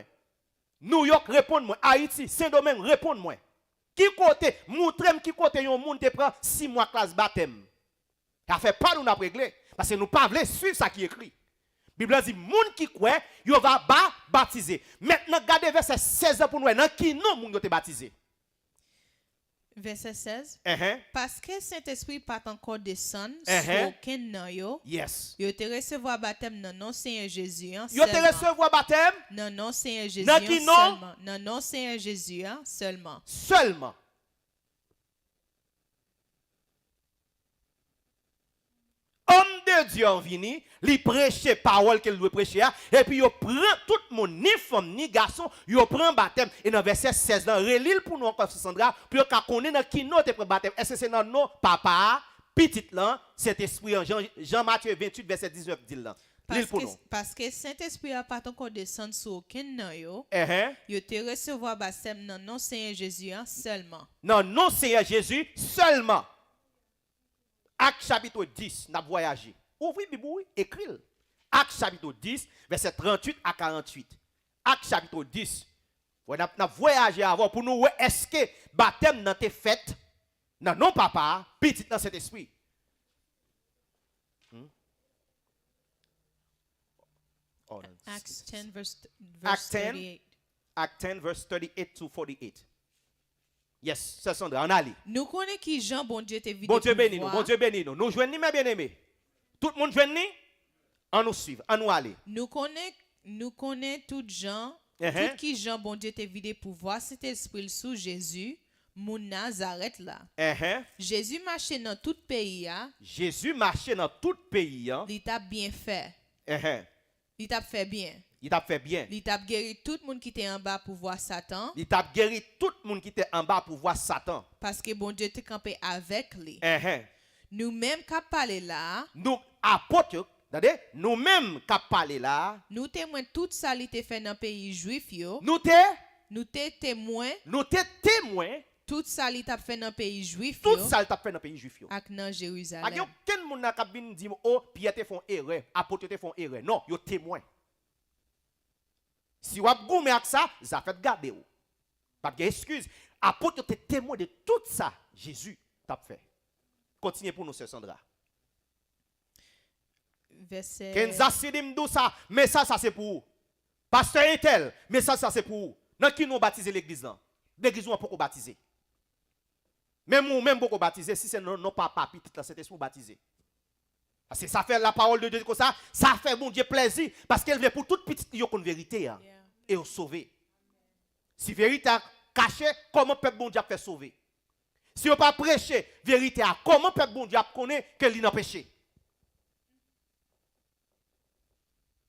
New York répondre-moi. Haïti, Saint-Domingue répondre-moi. Qui côté montrem qui côté yon moun te prend 6 mois classe baptême. Ça fait pas nous n'a régler parce que nous pas voulons suivre ça qui est écrit. Bible dit moun qui croit, yo va baptiser. Maintenant regardez verset 16 pour nous dans qui non moun yo te baptisé. Verset 16. Parce que Saint-Esprit pas encore descendre sur aucun nan yo. Yes. Yo te recevoir baptême dans non Seigneur Jésus. Yo te recevoir baptême dans non Seigneur Jésus seulement. Dans non Seigneur Jésus seulement. Seulement. Homme de Dieu en vini, li prêcher parole qu'elle doit prêcher et puis yo prend tout le monde ni femme ni garçon, yo prend baptême et dans verset 16 là relil pour nous encore Sandra, puis yo ka connaît dans qui nous te prend baptême. Est-ce que c'est dans nos papa petit là, cet esprit en Jean Matthieu 28 verset 19 dit là. Parce que Saint-Esprit a pas encore descendre sur aucun nan yo. Yo te recevoir baptême dans non Seigneur Jésus seulement. Non non Seigneur Jésus seulement. Acte chapitre 10, n'a voyagé. Ouvrez Bible, écrit. Acte chapitre 10, verset 38 à 48. Acte chapitre 10. On a voyagé avant pour nous est-ce que baptême n'a été fait non papa, petit dans cet esprit. Acts 10 verse 38. Acts 10 verse 38 to 48. Yes, c'est Sandra, on allait. Nous connaissons qui Jean, bon Dieu, te vide. Bon Dieu béni nous, bon Dieu béni nous. Nous joignons mes bien-aimés. Tout le monde joigne, on nous suit, on nous aller. Nous connaissons tout Jean, tout qui Jean, bon Dieu, te vide pouvoir, cet esprit sous Jésus, mon Nazareth là. Jésus marchait dans tout pays. Jésus marchait dans tout pays. Il t'a bien fait. Il t'a fait bien. Il t'a fait bien. Il t'a guéri tout le monde qui était en bas pour voir Satan. Il t'a guéri tout le monde qui était en bas pour voir Satan. Parce que bon Dieu te campé avec lui. Nous-mêmes qui parlons là. Nous, apôtres, nous-mêmes qui parlons là. Nous témoins tout ça qui était fait dans le pays juif. Nous témoins. Nous témoins. Tout ça qui t'a fait dans le pays juif. Tout ça qui t'a fait dans le pays juif. Ak dans Jérusalem. Il y a aucun monde qui a dit, oh, Pierre te font erreur, apôtres te font erreur. Non, ils sont témoins. Si vous avez goûté avec ça, ça fait garder. Pas de excuse. Apôtre te témoin de tout ça. Jésus t'a fait. Continuez pour nous, Sœur Sandra. Verset. Kansas City m'dou ça, mais ça c'est pour vous. Pasteur Intel, mais ça c'est pour vous. Dans qui nous baptiser l'église là? L'église nous pas baptiser. Même nous même beaucoup baptiser si c'est non papa petit là c'est pour baptiser. Parce que ça fait la parole de Dieu comme ça fait bon Dieu plaisir parce qu'elle veut pour toute petite yo une vérité et au sauver. Si vérité caché, comment peuple bon Dieu a fait sauver? Si on pas prêcher vérité, comment peuple bon Dieu a connaît que il n'a péché?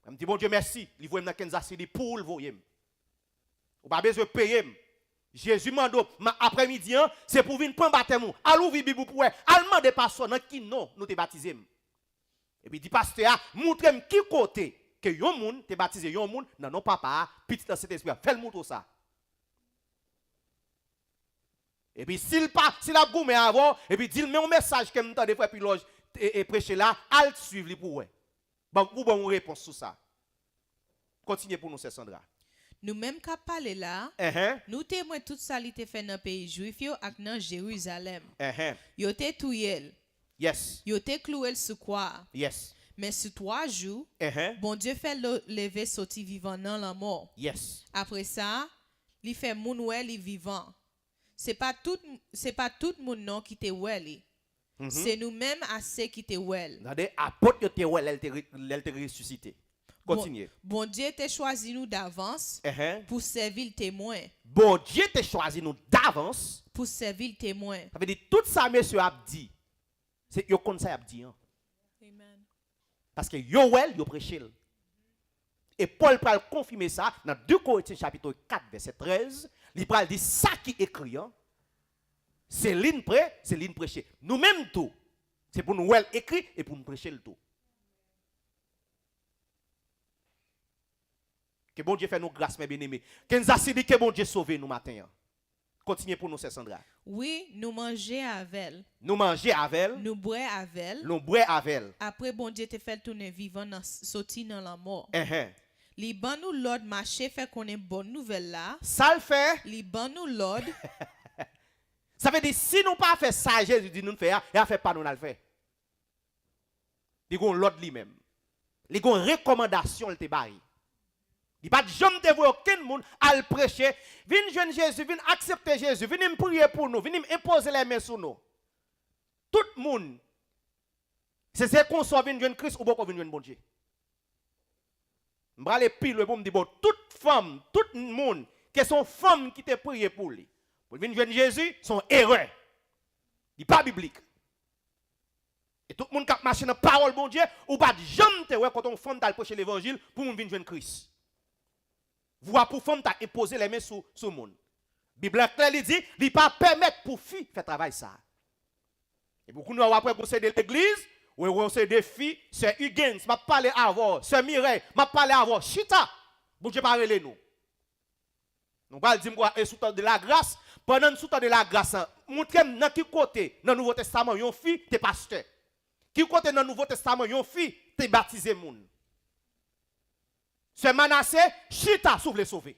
Je me dis bon Dieu merci, il voit dans Kansas City pour le voyer. On pas besoin de payer. Jésus mando après-midi c'est pour venir prendre baptême. Allons vi Bible pour allemand des personnes dans qui non nous te baptiser. Et puis dit pasteur, montre-moi qui côté que yon moun te baptisé yon moun non papa petit dans cet esprit. Fais le montre ça. Et puis s'il a goumé avant et puis dit mais un message que m'entend des fois puis loge et prêcher là, al suivre li pour bon ou bon réponse sur ça. Continuez pour nous c'est Sandra. Nous-mêmes qui parlons là, nous témoignons tout ça qui était fait dans le pays juif et dans Jérusalem. Yo te touye. Yes. Yo te cloué sur quoi? Yes. Mais sur 3 jours, bon Dieu fait lever sorti vivant dans la mort. Yes. Après ça, il fait moun wè li vivant. C'est pas tout monde non qui te well. C'est nous-mêmes assez qui te well. Regardez, apôtre te well, elle te ressuscité. Continuez. Bon Dieu t'a choisi nous d'avance pour servir le témoin. Bon Dieu t'a choisi nous d'avance pour servir le témoin. Ça veut dire tout ça monsieur a dit. C'est yo comme ça a dit. Amen. Parce que yo well, yo prêché. Et Paul va confirmer ça dans 2 Corinthiens chapitre 4 verset 13, il va dire ça qui écrit. C'est l'une prêt, c'est l'une prêché. Nous-mêmes tout. C'est pour nous well écrit et pour nous prêcher le tout. Que bon Dieu fait nous grâce, mes bien-aimés. Que nous a dit que bon Dieu sauve nous matin. Continuez pour nous, c'est Sandra. Oui, nous manger avec elle. Nous manger avec elle. Nous boire avec elle. Nous boire avec elle. Après, bon Dieu te fait tourner vivant, sorti dans la mort. Li ban nous l'ordre marcher fait qu'on ait bonne nouvelle là. Ça le fait. Li ban nous l'ordre. Ça veut dire si nous pas fait ça, Jésus dit nous faire, et a fait pas nous le faire. Il y a l'ordre lui-même. Il y a une recommandation le te bari. Il n'y a pas de jamais te voir aucun monde à le prêcher. Viens jeune Jésus, viens accepter Jésus, viens me prier pour nous, viens imposer les mains sur nous. Tout le monde, c'est qu'on soit venu jeune Christ ou pas qu'on vient jeune bon Dieu. Je vais aller pile pour me dire, bon, toute femme, tout le monde, qui sont femmes qui te prié pour lui, pour venir jeune Jésus, sont erreurs. Il n'est pas biblique. Et tout le monde qui a marché dans la parole bon Dieu, ou pas de jamais te voir quand on femme t'a prêché l'évangile pour venir jeune Christ. Voir pour femme t'a imposé les mains sur le monde. La Bible claire dit, il ne pas permettre pour fille faire travail ça. Et beaucoup nous avons après conseil de l'église, ou conseil des filles, c'est Huygens, m'a parlé avant, c'est Mireille, m'a parlé avant, Chita, bon Dieu parle nous. Nous allons dire quoi, et sous temps de la grâce, pendant le sous temps de la grâce, montrez-moi dans quel côté, dans le Nouveau Testament, une fille, t'es pasteur. Qui côté dans le Nouveau Testament, une fille, t'es baptisé moun. C'est Manassé, Chita, sauve les sauver.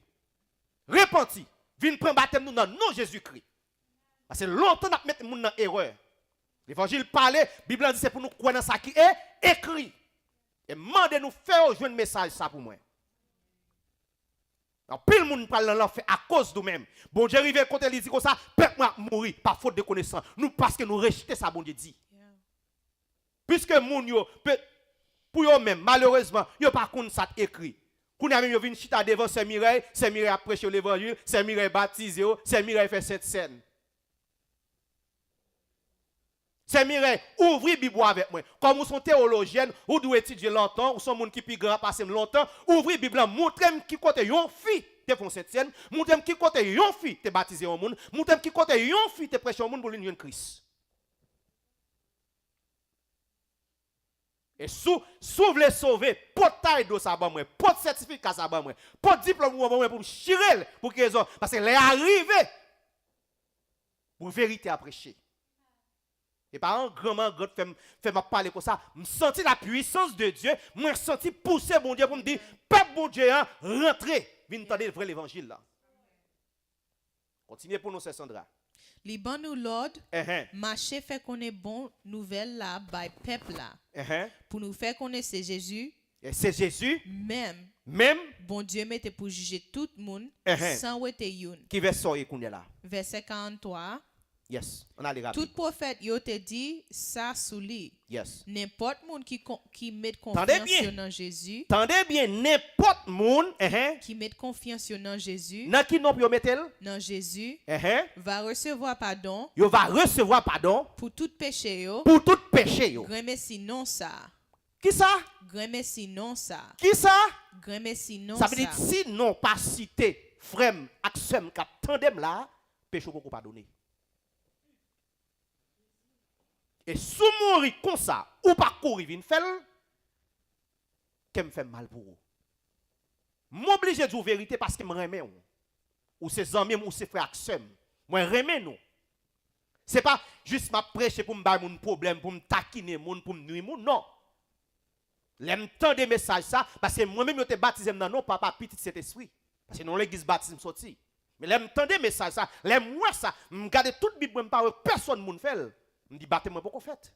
Repenti, viens prendre baptême nous dans nom Jésus-Christ. Parce que longtemps, nous mettons moun dans erreur. L'évangile parle, la Bible dit c'est pour nous croire dans ça qui est écrit. Et demandez-nous faire jouer un message ça pour moi. Alors, pile monde parle dans l'enfer à cause de nous-mêmes. Bon Dieu arrive quand il dit comme ça, peuple mourir par faute de connaissance. Nous parce que nous rejetons ça, bon Dieu dit. Puisque moun yo, pour eux-mêmes, malheureusement, yo pas contre ça écrit. Quand même yo vinn chita devant c'est Mireille a prêché l'évangile, c'est Mireille baptisé, c'est Mireille fait cette scène. C'est Mireille, ouvrez Bible avec moi. Comme vous sont théologienne, vous devez étudier longtemps, ou sont monde qui plus grand passer longtemps, ouvrez Bible, montrez-moi qui côté yon fille te font cette scène, montrez-moi qui côté yon fille te baptisé au monde, montrez-moi qui côté yon fille te prêché au monde pour l'union de Christ. Et si vous voulez sauver, pas de taille de ça, pas de certificat ça, pas de diplôme pour me chirer, pour qu'ils ont, parce que les arrivés, pour vérité à prêcher. Et par un grand fait m'a parler comme ça, me senti la puissance de Dieu, me senti pousser bon Dieu pour me dire, peuple bon Dieu, rentrez, venez entendre le vrai l'évangile là. Continuez pour nous, c'est Sandra. Li ban nous l'ordre, marcher fait qu'on est bon nouvelle là, by peuple là. Pour nous faire connaître c'est Jésus. Et c'est Jésus. Même. Bon Dieu mettait pour juger tout le monde sans ouété youn. Qui verset qu'on est là? Verset 43. Yes, on a les rapide. Tout prophète yo te dit ça sous lui. Yes. N'importe monde qui met confiance en Jésus. Tendez bien, n'importe monde qui met confiance en Jésus. Dans qui non yo mettel? Dans Jésus. Va recevoir pardon. Yo va recevoir pardon pour tout péché yo. Pour tout péché yo. Grand merci non ça. Qui ça? Grand merci non ça. Qui ça? Grand merci non ça. Ça veut dire si non pas cité frère ak sœur qui tandem là, péché qu'on pardonner. Et si mourir comme ça, ou pas courir, vin faire, qu'elle me fait mal pour vous. M'oblige de dire vérité parce que me remet ou ses amis ou ses frères sœurs. Moi remet nous. C'est pas juste ma prêcher pour me faire mon problème, pour me taquiner mon pour me nuire mon non. L'aime tant des messages ça parce que moi-même j'étais baptisé dans non papa petit cet esprit parce que non l'église baptisme sorti. Mais l'aime tant des messages ça, l'aime moi ça, me garder toute Bible me parle personne moun fait. Me dit battez-moi pour qu'on fait.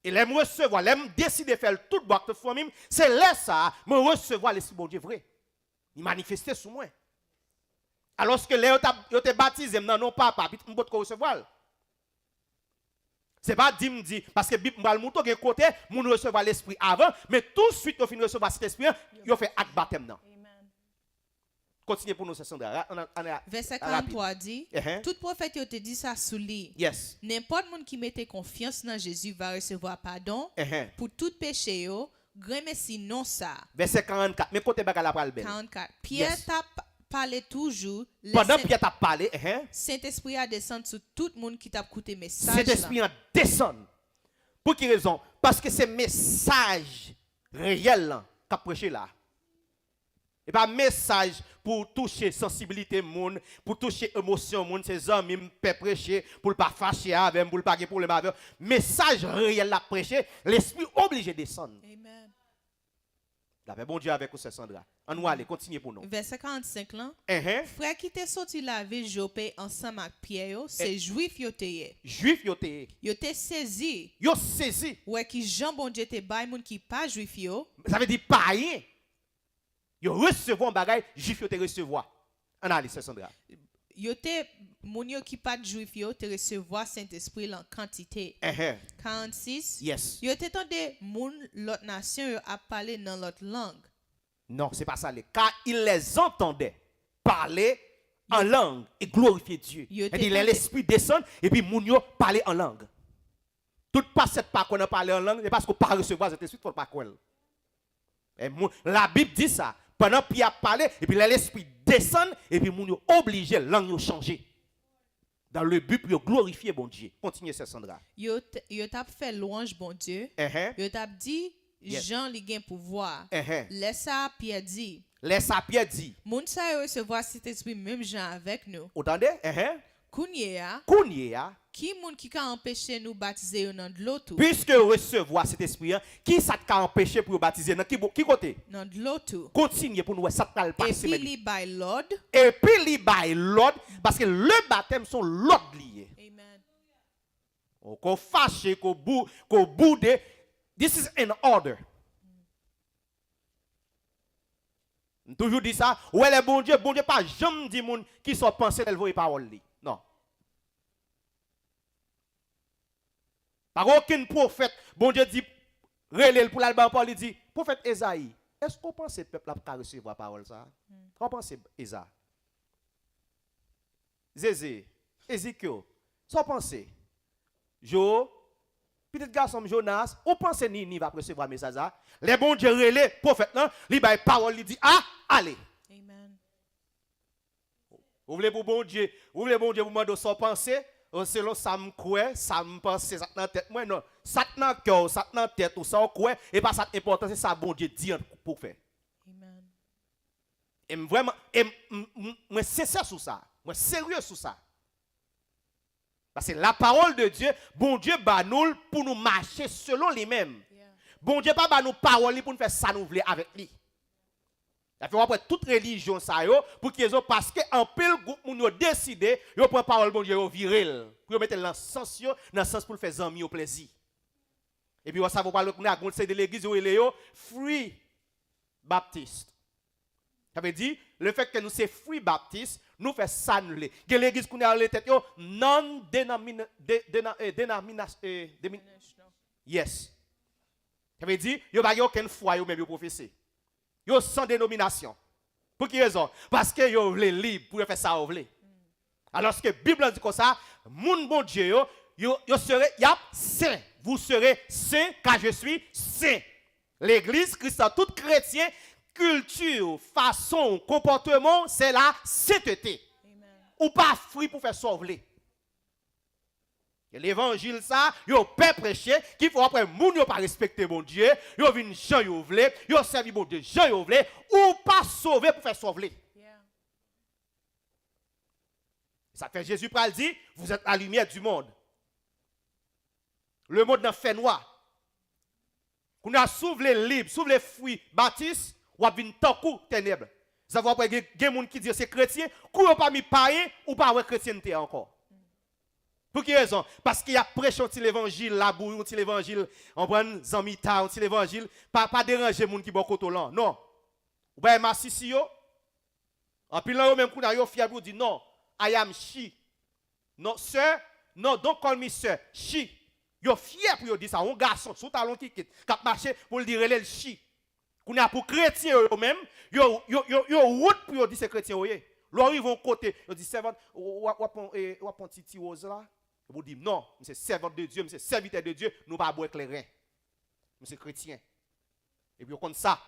Et l'aime recevoir, l'aime décider de faire tout acte de famille, c'est là ça, me recevoir l'esprit bon Dieu vrai. Il manifestait sur moi. Alors que là, yo te baptisé, non, papa, puis m'bot ko recevoir. C'est pas dit, parce que Bible m'a montré que côté, moun recevoir l'esprit avant, mais tout de suite, on finit recevoir cet esprit, yo fait acte baptême non. Continuez pour nous, c'est Sandra. Verset 43 dit, tout prophète te dit ça sous lui. Yes. N'importe monde qui mette confiance dans Jésus va recevoir pardon pour tout péché yo, grand merci non ça. Verset 44, mais côté bagarre la pral belle. 44. Pierre t'a parlé toujours. Pendant Pierre t'a parlé, Saint-Esprit a descendu sur tout le monde qui t'a écouté message. Saint-Esprit a descendu. Pour quelle raison? Parce que c'est message réel qu'a prêché là. Et pas message pour toucher sensibilité monde, pour toucher émotion monde, ses amis peut prêcher pour pas fâcher avec, pour pas avoir problème avec. Message réel la prêcher, l'esprit obligé de descendre. Amen. La bon Dieu avec vous, c'est Sandra. On nous aller, continuez pour nous. Verset 45 là. Frère qui t'est sorti la ville Jopé ensemble avec Pierre, c'est juif yo te. Juif yo te. Yo te saisi. Yo saisi. Ouais qui Jean bon Dieu te bail moun qui pas juif yo. Ça veut dire païen. Yo recevoir un bagage, juif yo te recevoir. On allez, c'est Sandra. Yo te moun yo qui pas juif yo te recevoir Saint-Esprit en quantité. 46. Yes. Yo te tande moun l'autre nation yo a parler dans l'autre langue. Non, c'est pas ça. Car ils les entendaient parler en langue et glorifier Dieu. Et l'esprit descend et puis moun yo parler en langue. Tout pas cette pas qu'on a parlé en langue, c'est parce qu'on pas recevoir cet esprit faut pas quoi. La Bible dit ça. Pendant Pierre a parlé, et puis l'esprit descend, et puis moun yo obligé, langue yo changer. Dans le but pour glorifier bon Dieu. Continuez, c'est Sandra. Yo t'a fait louange bon Dieu. Yo t'a dit, Jean li gen pouvoir. Laisse ça Pierre dit. Laisse ça Pierre dit. Moun sa yo recevoir cet esprit même Jean avec nous. Entendez? Kounye. Qui moun qui ka empêcher nous baptiser dans de l'eau tout? Puisque recevoir cet esprit, qui ça t'a empêché pour baptiser dans qui côté? Dans de l'eau tout. Continuez pour nous ça t'a passer. Et puis li by Lord. Et puis li by Lord parce que le baptême sont l'ordre lié. Amen. Qu'on fâché, qu'on boude. This is an order. Toujours dit ça. Ouais les bon Dieu pas jamais dit moun qui sont pensés d'elle voyer parole li. Non. Par aucun prophète, bon Dieu dit, relève pour l'album Paul, il dit, prophète Esaïe, est-ce qu'on pense que le peuple a recevoir la parole ça? Qu'on pense Esaïe? Zézé, Ézéchiel, sans penser. Jo, petit garçon Jonas, on pense ni va recevoir le message ça. Les bon Dieu relève, prophète là, il a parole, il dit, allez. Amen. Vous voulez pour bon Dieu, vous demander sans penser? Selon ça me croit, ça me pense, ça dans tête moi non, ça dans cœur, ça dans tête tout ça croit et pas ça important c'est ça bon Dieu dit pour faire. Amen. Et vraiment moi sincère sur ça, moi sérieux sur ça. Parce que la parole de Dieu, bon Dieu ba nous pour nous marcher selon lui-même. Bon Dieu pas ba nous parole pour nous faire ça nous voulons avec lui. Ça fait après toute religion ça yo pour qu'ils ont parce que en pile groupe moun yo décidé yo prend parole bon Dieu yo viril pour mettre dans sens yo dans sens pour faire amis au plaisir. Et puis ça va parler qu'on a conseil de l'église yo Free Baptiste. Ça veut dire le fait que nous c'est Free Baptiste nous fait ça nous les. Que l'église qu'on a les tête yo non dénomination yes. Ça veut dire yo pas aucune foi yo même yo professer. Yo sans dénomination. Pour quelle raison? Parce que yo vle libre pour faire ça vle. Alors que la Bible dit comme ça, moun bon Dieu yo serez saint. Vous serez saint car je suis saint. L'église Christ tout chrétien, culture, façon, comportement, c'est la sainteté. Ou pas free pour faire sauver. L'évangile ça, yo peut prêcher qu'il faut après moun yo pas respecter mon Dieu, yo vinn Jean yo vle, yo servi bon Dieu Jean yo vle ou pas sauver pour faire sauver. Ça fait Jésus pral dit, vous êtes la lumière du monde. Le monde n'a fait noir. Qu'on a s'ouvre les libres, s'ouvre les fruits baptiste, ou a vinn tankou ténèbres. Ça va après gen moun qui dit c'est chrétien, kou yo pas mi païen ou pas ouais chrétienté encore. Pour quelle raison? Parce qu'il y a prêché l'évangile, la bouille, l'évangile, on prend zamita, l'évangile, pas déranger les gens qui sont côté là. Non. Ou bien massissi yo, En puis là, même qu'on a fier pour dire non, I am she. Non, sir, non, don't call me sir. She. Yo fier pour dire ça. Un garçon, sous talon qui quitte, qui a marché pour le dire elle she. Qu'on a pour chrétien eux même, yo route pour dire c'est chrétien eux. Là ils vont côté, yo dit servant ou un petit rose là. Vous dites non, c'est servant de Dieu, c'est serviteur de Dieu, nous pas boire éclairé. C'est chrétien. Et puis comme ça.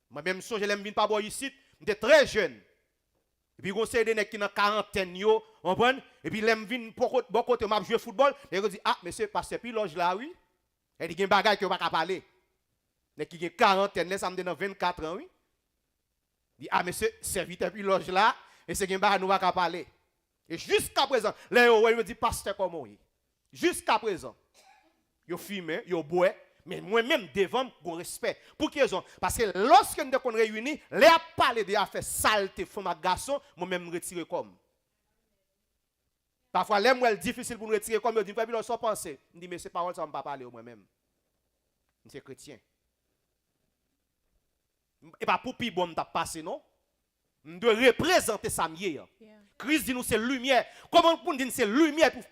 Moi même si je l'aime bien pas boire ici, j'étais très jeune. Et puis, on sait des nèg qui dans quarantaine yo, on comprend? Et puis l'aime vinn bon côté m'a jouer football, et on dit ah monsieur pasteur puis loge là oui. Et dit gen bagay que pas ka parler. Nèg qui gen quarantaine, ça me dans 24 ans oui. Dit ah monsieur serviteur puis loge là, et c'est gen bagay nous pas ka parler. Et jusqu'à présent, là yo me dit pasteur comment oui. Jusqu'à présent, yo fume, yo boit. Mais moi-même, devant, mon respect. Pour quelle raison? Parce que lorsque nous sommes réunis, les parler de affaires saleté, femme à garçon, moi-même, me retire comme. Parfois, les mots difficile pour nous retirer comme, je dis, puis sans penser. Je dis, mais ces paroles, ça ne va pas parler moi-même. C'est chrétien. Et pas pour plus bon, je passé, non? Je dois représenter ça mieux. Christ dit nous, c'est lumière. Comment pour nous dire c'est lumière pour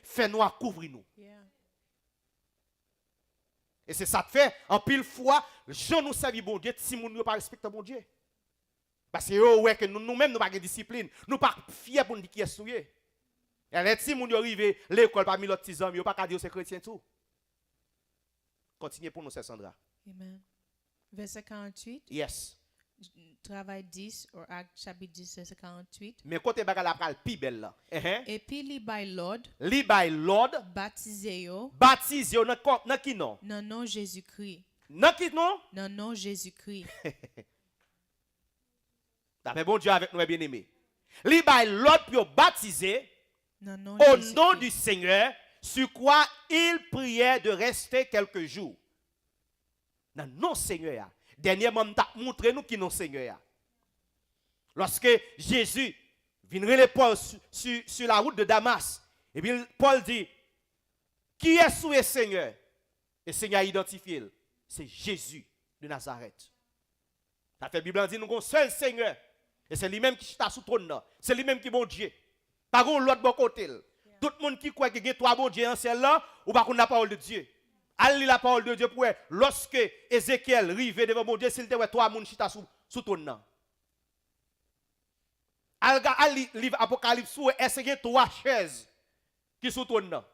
faire nous couvrir nous? Et c'est ça que fait, en pile fois, gens nous servent bon Dieu, si nous ne pas respecter bon Dieu. Parce que ouais, que nous-mêmes, nous n'avons pas de discipline. Nous ne sommes pas fiers pour nous dire qui est souillé. Et si nous arrivons à l'école parmi les petits hommes, nous ne pas dire que c'est chrétien tout. Continuez pour nous, c'est Sandra. Amen. Verset 48. Yes. Travail 10, ou Acte chapitre 10, verset 48. Mais côté bagarre la pral pi belle là. Et puis li by Lord. Li by Lord. Baptisé yo. Baptisé yo nan ki non? Nan non Jésus-Christ. Nan ki non? Nan non Jésus-Christ. D'après bon Dieu avec nous bien aimé. Li by Lord puis baptisé non, au nom du Seigneur, sur quoi il priait de rester quelques jours. Nan non Seigneur. Dernièrement, nous avons montré nous qui nous Seigneur. Lorsque Jésus vient les Paul sur la route de Damas, et bien Paul dit, qui est sous le Seigneur? Et le Seigneur a identifié, c'est Jésus de Nazareth. Ça fait la Bible dit, nous avons un seul Seigneur. Et c'est lui-même qui est sous le trône. C'est lui-même qui est bon Dieu. Pas contre l'autre bon côté. Tout le monde qui croit qu'il y a trois bons dieux en celle-là, ou pas contre la parole de Dieu. Allez la parole de Dieu pour lorsque Ézéchiel arrive devant mon Dieu, s'il te voit trois moun chita sous ton nom. Allez livre Apocalypse où est-ce qu'il y a trois chaises qui sous ton nom.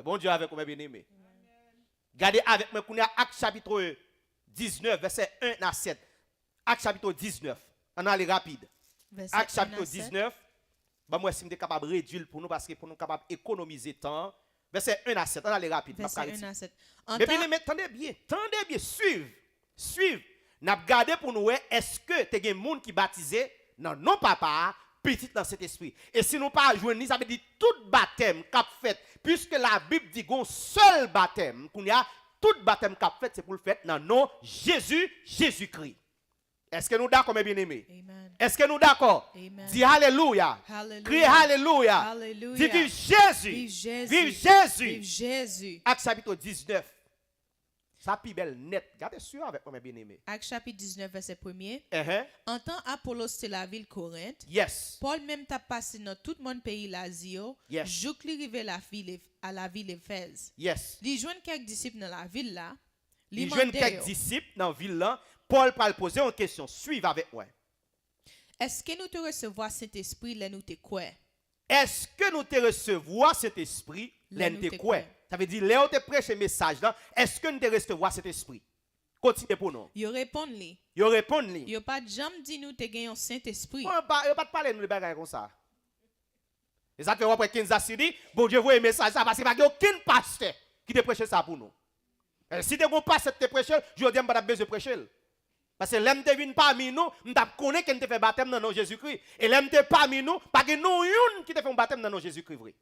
Bon Dieu avec moi bien aimé. Regardez avec moi qu'on a Acte chapitre 19 verset 1 à 7. Acte chapitre 19. On a les rapide. Acte chapitre 19. Bah moi si je suis capable de réduire pour nous parce que pour nous capable d'économiser temps. Verset 1 à 7, on a les rapides. Verset 1 à 7. Mais bien, attendez bien, suivez. N'a regardé pour nous, est-ce que tu as des gens qui baptisé non papa, petit dans cet esprit. Et si nous pas joindre, ça veut dire tout baptême qu'a fait, puisque la Bible dit qu'on seul baptême, qu'on y a tout baptême qu'a fait, c'est pour le faire dans nom Jésus-Christ. Est-ce que nous d'accord, mes bien-aimés? Est-ce que nous d'accord? Dis Alléluia. Criez Alléluia. Dis vive Jésus. Vive Jésus. Vive Jésus. Acte chapitre 19. Ça plus belle net. Gardez sûr avec moi, mes bien-aimés. Acte chapitre 19, verset 1er. En temps Apollos c'est la ville Corinthe. Yes. Paul même t'a passé dans tout le monde pays l'Asie. Yes. Jouk li rive à la ville Éphèse. Yes. Li joine quelques disciples dans la ville là. Li joine quelques disciples dans la ville là. Paul va poser une question. Suivez avec moi. Est-ce que nous te recevons cet esprit là nous te quoi? Est-ce que nous te recevons cet esprit là nous te quoi? Ça veut dire, là où te prêche le message là, est-ce que nous te recevons cet esprit? Continuez pour nous. Yo répondent li. Yo répondent li. Yo pas jamais dit nous te gagné un Saint-Esprit. Yo pas parler nous de bagaille comme ça. Et ça fait après Kansas City, bon Dieu voit un message ça parce que pas aucun pasteur qui te prêche ça pour nous. Si tu n'as pas pasteur te prêcher, je dis pas besoin de prêcher. Parce que l'homme te vient parmi nous, nous connaissons qu'il te fait baptême dans nos Jésus-Christ. Et l'homme te parmi nous, parce que nous, une qui te fait un baptême dans nos Jésus-Christ. Vrai.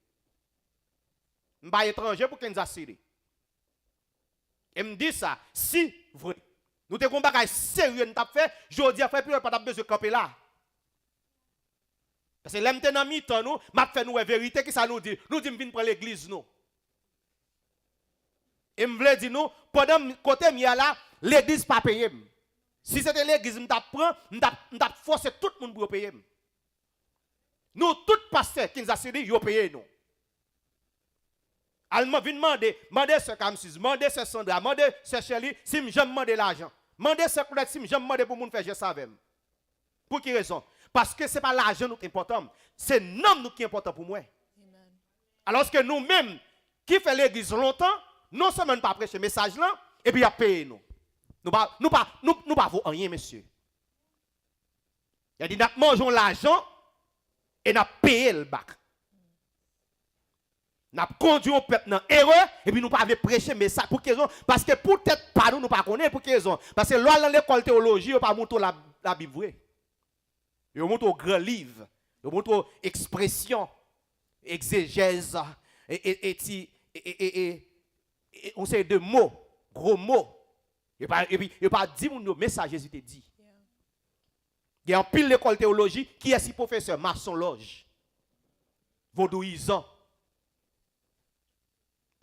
Je ne suis pas étranger pour Kansas City. Et me dit ça, si vrai. Nous te un bagage sérieux, nous avons fait, je dis, frère, puis on pas besoin de camper là. Parce que l'homme te dans mi-temps, nous, m'a fait nous la vérité, qui ça nous dit? Nous disons, venir prendre l'église, nous. Et me voulait dire, nous, pendant côté là, l'église pas payer. Si c'était l'église, m't'a forcé tout le monde pour payer. Nous, tout pasteur qui nous a cédé, ils ont payé nous. Alors, je demander ce Kamsis, demander ce Sandra, demander ce Chélie, si je demande l'argent. Demander ce Claudette, si je demande pour moun faire je savais. Pour quelle raison? Parce que ce n'est pas l'argent qui est important, c'est l'homme qui est important pour moi. Amen. Alors que nous-mêmes, qui fait l'église longtemps, non seulement nous pas prêcher ce message là, et puis il a payé nous. Nous ne pouvons rien, monsieur. Il a dit, nous mangeons l'argent et nous payons le bac. Nous conduisons au peuple dans l'erreur et puis nous ne pouvons pas prêcher le message. Pour quelle raison? Parce que peut-être pas nous ne pas connaître. Pour quelle raison? Parce que là, dans l'école théologie, on ne pas montrer la Bible. On montre au grand livre. On montre expression, exégèse, et on sait de mots, gros mots. Et puis, pas dit mon message, Jésus te dit. Il y a un pile l'école théologie qui est si professeur, maçon loge, vaudouisant.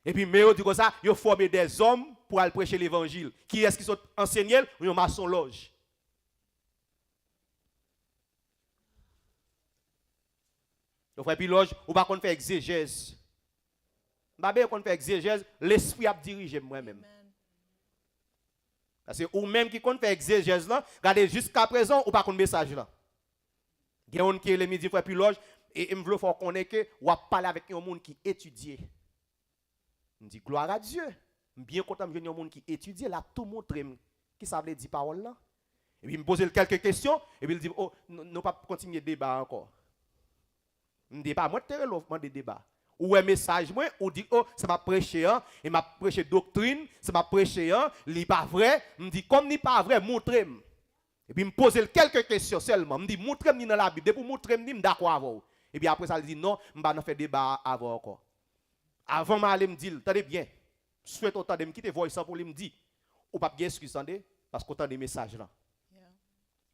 Et puis, mais on dit comme ça, il faut former des hommes pour aller prêcher l'évangile. Qui est-ce qui sont enseignés? Un maçon loge. Le frère Piloge, ou pas qu'on fait exégèse. Babé qu'on fait exégèse, l'esprit a dirigé moi-même. Parce que ou même qui compte faire exégèse là, regardez jusqu'à présent ou pas qu'on message là. Il y a un qui est le midi frère Piloge et il me veut faire connaître que ou a parler avec un monde qui étudie. Me dit gloire à Dieu. Bien content de venir un monde qui étudie là tout montrer qui savait dire parole là. Et puis il me pose quelques questions et puis il dit oh non pas continuer débat encore. Me dit pas moi te de débat. Ou un message moi ou dit oh ça m'a prêché hein et m'a prêché doctrine ça m'a prêché hein li pas vrai me dit comme ni pas vrai montrez et puis me poser quelques questions seulement me dit montrez ni dans la Bible pour montrer me d'accord avec et puis après ça il dit non me pas faire débat avant encore avant m'aller me dire attendez bien souhaite autant de me quitter voix ça pour lui me dire ou pas bien excuse attendez parce qu'autant de messages là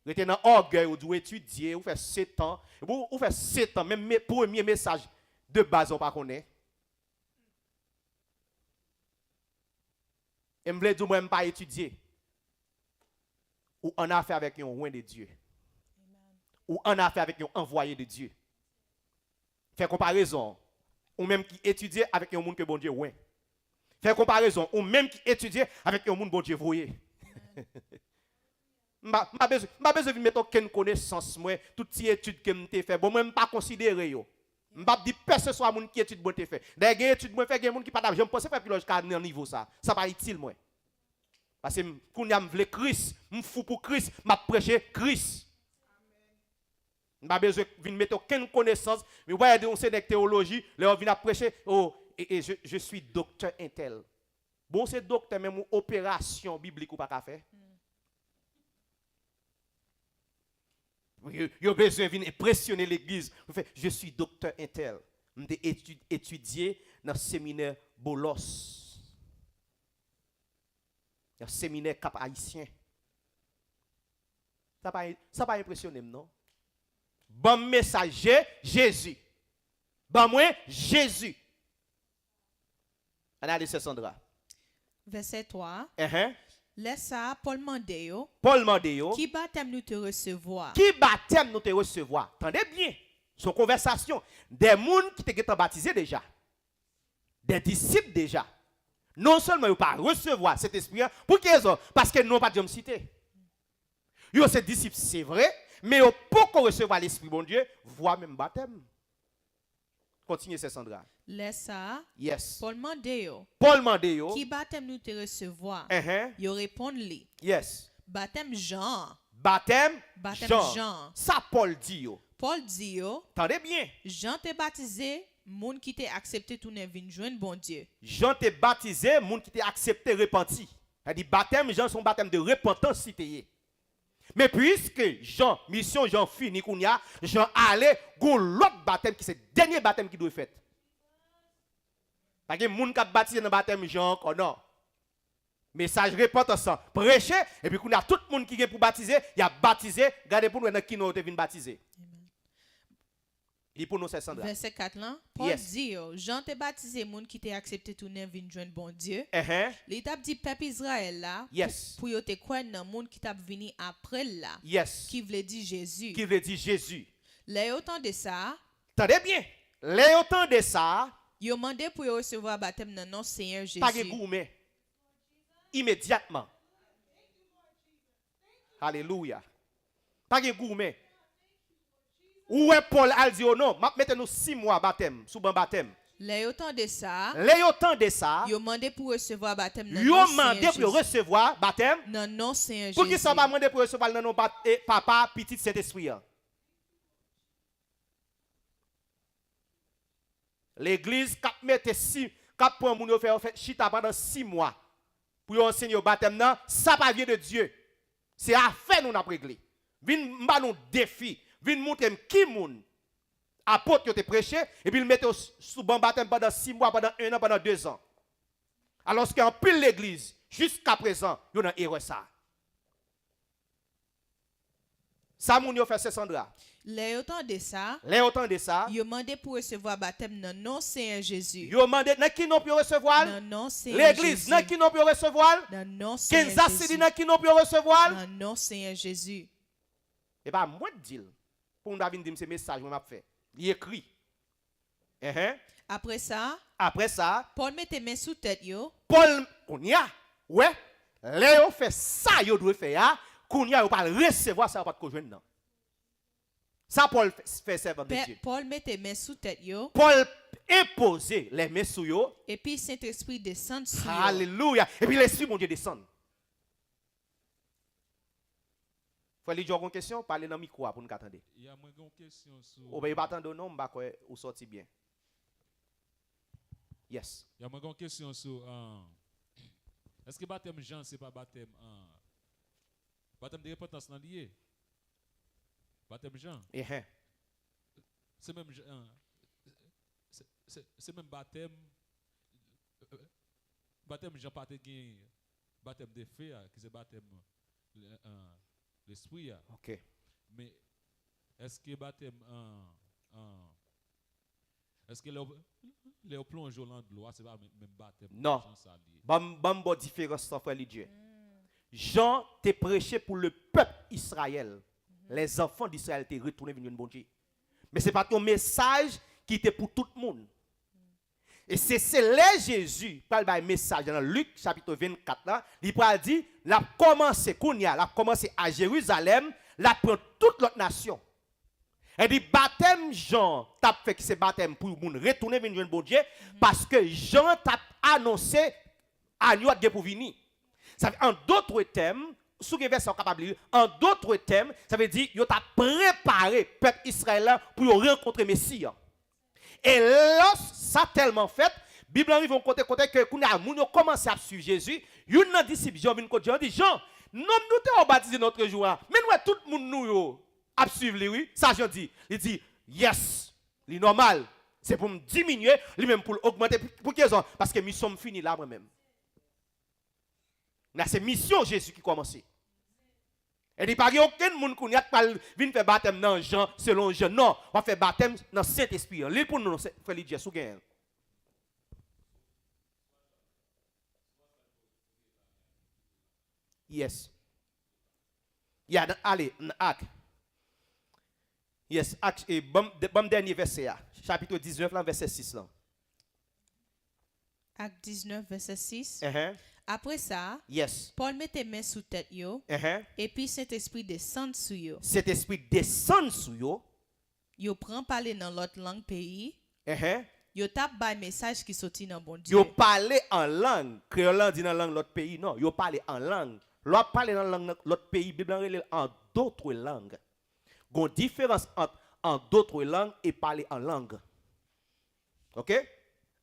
rete dans orgueil ou doit étudier ou faire 7 ans ou faire 7 ans même premier message de base, on ne connaît pas. Et je me dis, moi, je ne pas étudier. Ou en affaire avec un roi de Dieu. Amen. Ou en affaire avec un envoyé de Dieu. Faire comparaison. Ou même qui étudie avec un monde que bon Dieu roi. Faire comparaison. Ou même qui étudie avec un monde bon Dieu voyé. Je n'ai pas besoin de mettre aucune connaissance. Toutes ces études que je fais, bon, moi, je ne pas considérer. Je ne dis pas que ce soit mon qui étude bon te fait. D'ailleurs, il y a étude moi fait des gens qui pas je pense faire piloge à niveau ça. Ça pas utile moi. Parce que quand je veux Christ, je fou pour Christ, m'a prêcher Christ. Je n'ai pas besoin de mettre aucune connaissance, mais ouais, on sait des théologie, là on vient prêcher oh et je suis docteur intel. Bon c'est docteur même ou opération biblique ou pas qu'à faire. Il a besoin de venir impressionner l'église. Je suis docteur intel. Je suis étudié dans le séminaire Bolos. Dans le séminaire Cap Haïtien. Ça n'a pas impressionné, non? Bon messager, Jésus. Bon moi, Jésus. Analyse Sandra. Verset 3. Laisse ça, Paul Mandéo. Paul Mandéo. Qui baptême nous te recevoir? Qui baptême nous te recevoir? Attendez bien. Son conversation. Des gens qui te baptisé déjà. Des disciples déjà. Non seulement ils ne pas recevoir cet esprit. Pour quelle raison? Parce qu'ils n'ont pas de cité. Ils ont ces disciples, c'est vrai. Mais ils n'ont pas recevoir l'esprit bon Dieu. Voire même baptême. Continuez, c'est Sandra. Laisse ça. Yes. Paul Mandéo. Paul Mandéo. Qui baptême nous te recevoir? Ils répondent lui. Yes. Baptême Jean. Baptême Jean. Ça Paul dit yo. Paul dit yo. Attendez bien. Jean t'est baptisé, monde qui t'a accepté tout ne vinn joindre bon Dieu. Jean t'est baptisé, monde qui t'a accepté repenti. Il dit baptême Jean son baptême de repentance cité. Mais puisque Jean, mission Jean fini kounya, Jean allait go l'autre baptême qui c'est le dernier baptême qui doit faire. Parce que moun qui baptisé dans baptême Jean encore non. Message repentance, prêcher et puis qu'on a tout le monde qui est pour baptiser, il a baptisé, regardez pour nous dans qui nous vient baptiser. Il pour nous c'est Sandra. Verset 4 là, Paul dit Jean te baptisé moun qui t'a accepté tout nan vinn joindre bon Dieu. Il t'a dit peuple Israël là pour yo te croire nan moun qui t'a venu après là. Qui veut dire Jésus. Qui veut dire Jésus. Les autant de ça. Attendez bien. Les autant de ça. Yo mandé pour yo recevoir baptême dans nom Seigneur Jésus. Pas de gourmet. Immédiatement. Alléluia. Pas de gourmet. Où est Paul a dit oh non, mettez-nous 6 mois baptême, sous bon baptême. Les autant de ça. Les autant de ça. Yo mandé pour recevoir baptême dans yo mandé pour recevoir baptême. Dans nom Seigneur Jésus. Pour qui ça va demander pour recevoir dans nom papa petit Saint-Esprit. L'église cap mette 6 cap prend moun yo faire chita pendant 6 mois pour yo enseigner au baptême nan, ça pas vient de Dieu. C'est affaire nous n'a réglé. Vinn m'a nous défi. Vin montrer qui moun apôtre qui te prêché et puis il mettait sous bon baptême pendant 6 mois, pendant 1 an, pendant 2 ans. Alors qu'en pile l'église jusqu'à présent, yo nan erreur ça. Ça moun yo fait c'est Sandra. Les autant de ça. Les autant de ça. Yo mandé pour recevoir baptême dans nom Seigneur Jésus. Yo mandé nan qui non pour recevoir? Dans nom Seigneur Jésus. L'église nan qui non pour recevoir? Dans nom Seigneur Jésus. Kansas City nan qui non pour recevoir? Dans nom Seigneur Jésus. Et pas moi de dire pour nous David dire ce message moi m'a fait. Il écrit. Après ça, Paul mette main sous tête yo. Paul kounya, ouais, Léo fait ça yo doit faire, kounya yo pas recevoir ça pas de joindre non. Ça Paul fait servant de Dieu. Paul mette main sous tête yo. Paul imposer les mains sur yo. Et puis Saint-Esprit descend sur yo. Alléluia. Et puis l'esprit mon Dieu descend. Faut aller dire une question, parler dans le micro pour nous attendre. Il y a une question sur. Ou bien pas attendre non, m'ba quoi ou sorti bien. Yes. Il y a une question sur est-ce que baptême Jean c'est pas baptême baptême de repentance dans lié? Baptême Jean. C'est même c'est même baptême baptême Jean pas de baptême de feu qui c'est baptême l'esprit. OK. Mais est-ce que baptême est-ce que les plonge dans l'eau c'est pas même baptême? Non. Bon différence sans frère Dieu. Jean t'a prêché pour le peuple Israël. Les enfants d'Israël étaient retournés venir bon Dieu. Mais c'est pas ton message qui était pour tout le monde. Et c'est là Jésus parle d'un message dans Luc chapitre 24 là, il parle dit l'a commencé Kounia, l'a commencé à Jérusalem, l'a prend toute l'autre nation. Et dit baptême Jean t'a fait que c'est baptême pour moun retourner venir bon Dieu parce que Jean t'a annoncé à nous de pour venir. Ça veut en d'autres termes, sous les versets capable en d'autres termes, ça veut dire yo t'a préparé peuple Israël pour rencontrer Messie. Et lorsque ça tellement fait, Bible arrive au côté que kounya moun yo commencé à suivre Jésus, yon nan disciple Jean vinn côté dit Jean, nous te baptisé notre jour, mais nous tout le monde nous yo à suivre lui, oui. Ça Jean dit, il dit yes, c'est normal, c'est pour me diminuer, lui même pour augmenter pour quelle raison? Parce que nous sommes finis là moi-même. Là c'est mission Jésus qui commence. Et il n'y a aucun monde qui vient faire baptême dans Jean selon Jean. Non, on va faire baptême dans Saint-Esprit. L'île pour nous, frère Lydia, sous gain. Yes. Allez, Acte. Yes, Acte, et bon dernier verset, chapitre 19, verset 6. Acte 19, verset 6. Après ça, Paul mette main sous tête yo, et puis Saint-Esprit descend sur yo. Saint-Esprit descend sur yo. Yo prend parler dans l'autre langue pays. Yo tape by message qui sorti dans bon Dieu. Yo parler en langue, créole dit dans langue l'autre pays non, yo parler en langue. L'autre parler dans langue l'autre pays, Bible en d'autres langues. Gon différence entre en d'autres langues et parler en langue. OK?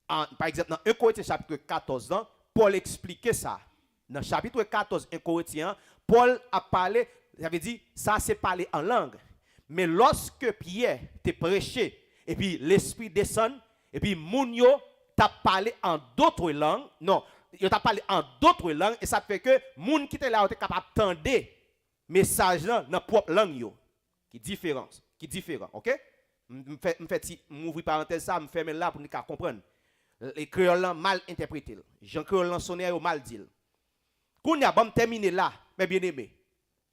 Par exemple dans 1 Corinthiens chapitre 14 Paul expliquait ça. Dans le chapitre 14, 1 Corinthiens, Paul a parlé, ça veut dire, ça c'est parler en langue. Mais lorsque Pierre t'a prêché, et puis l'Esprit descend, et puis Mounio t'a parlé en d'autres langues, non, il t'a parlé en d'autres langues, et ça fait que moun qui était là, était capable d'entendre message dans la propre langue, qui est différent, ok? m'ouvrir parenthèse ça, me fermer là pour nous comprendre. Les créoles mal interprété. Jean créole sonné mal dit. Quand y a bon terminer là, mes bien-aimés.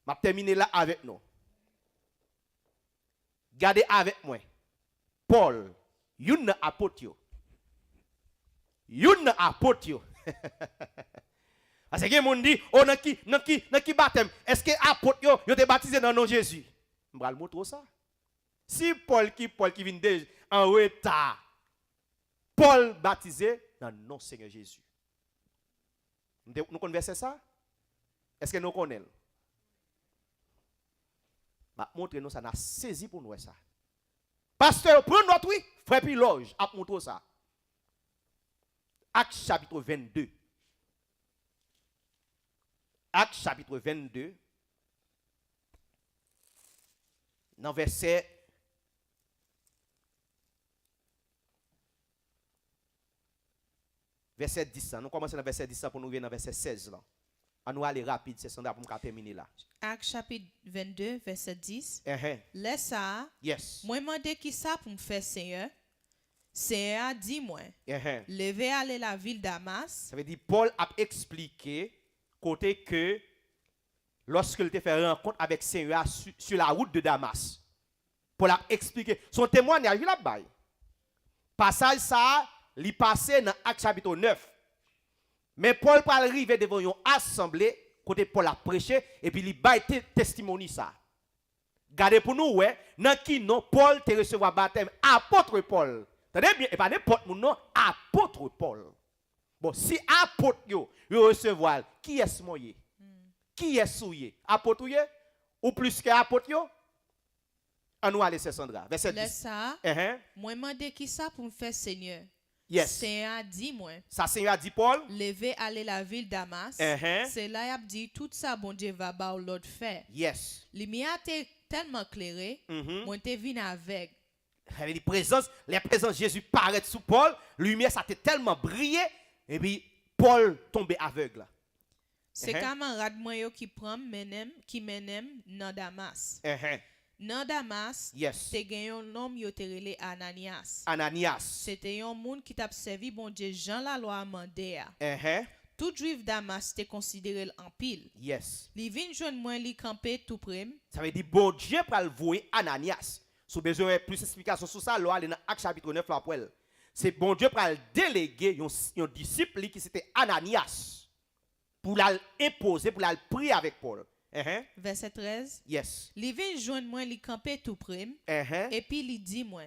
M'a terminer là avec nous. Gardez avec moi. Paul, yon apôtre yo. Yon apôtre yo. Parce que moun dit, oh nan ki baptême, est-ce que apôtre yo te baptisé dans le nom de Jésus? M'bral montrer ça. Si Paul qui vient en retard, Paul baptisé dans le nom du Seigneur Jésus. Nous connaissons ça? Est-ce que nous connaissons? Ma montre nous ça n'a saisi pour nous ça. Pasteur, prenez notre oui, frère Piloge, a montré ça. Acte chapitre 22. Acte chapitre 22. Dans verset 10. Nous commençons dans verset 10 pour nous venir dans verset 16 là. On nous aller rapide, c'est ça pour nous terminer là. Acte chapitre 22 verset 10. Laisse ça. Yes. Moi demandé qui ça pour me faire Seigneur. Seigneur dit moi. Levez aller la ville Damas. Ça veut dire Paul a expliqué côté que lorsqu'il te fait rencontre avec Seigneur sur la route de Damas. Paul a expliqué son témoignage là-bas. Passage ça, il passé dans Acte chapitre 9. Mais Paul peut arriver devant une assemblée, côté Paul a prêché, et puis il a testimony ça. Gardez pour nous, ouais, dans qui non, Paul te recevoir baptême, apôtre Paul. Tenez bien, et pas n'importe mon nom, apôtre Paul. Bon, si apôtre yo recevoir, qui est moyen? Qui est souillé? Apôtre ou plus que apôtre yo? On nous aller, c'est Sandra. Verset 10. Ça, moi demandé qui ça pour me faire Seigneur. Yes. Seigneur dit moi. Ça Seigneur a dit Paul. Levez aller la ville Damas. C'est là il a dit tout ça bon Dieu va ba l'autre faire. Yes. Lumière était tellement clairée, moi t'es venu avec. La présence de Jésus paraît sous Paul, lumière ça était tellement brillé et puis Paul tombé aveugle. C'est camarade moi yo qui prend qui menem dans Damas. Dans Damas, te gen yon homme yo te rele Ananias. C'était un monde qui t'a servi bon Dieu Jean la loi mandé. Tout juif Damas te considéré en pile. Yes. Li vinn joindre moi li campé tout près. Ça veut dire bon Dieu pral vouer Ananias. Si vous avez plus d'explications sur ça, là dans Acte chapitre 9 là pour elle. C'est bon Dieu pral déléguer un disciple qui c'était Ananias pour l'imposer pour la prier avec Paul. Verset 13. Yes. Li vinn joindre moi li campé tout près. Et puis li dit moi.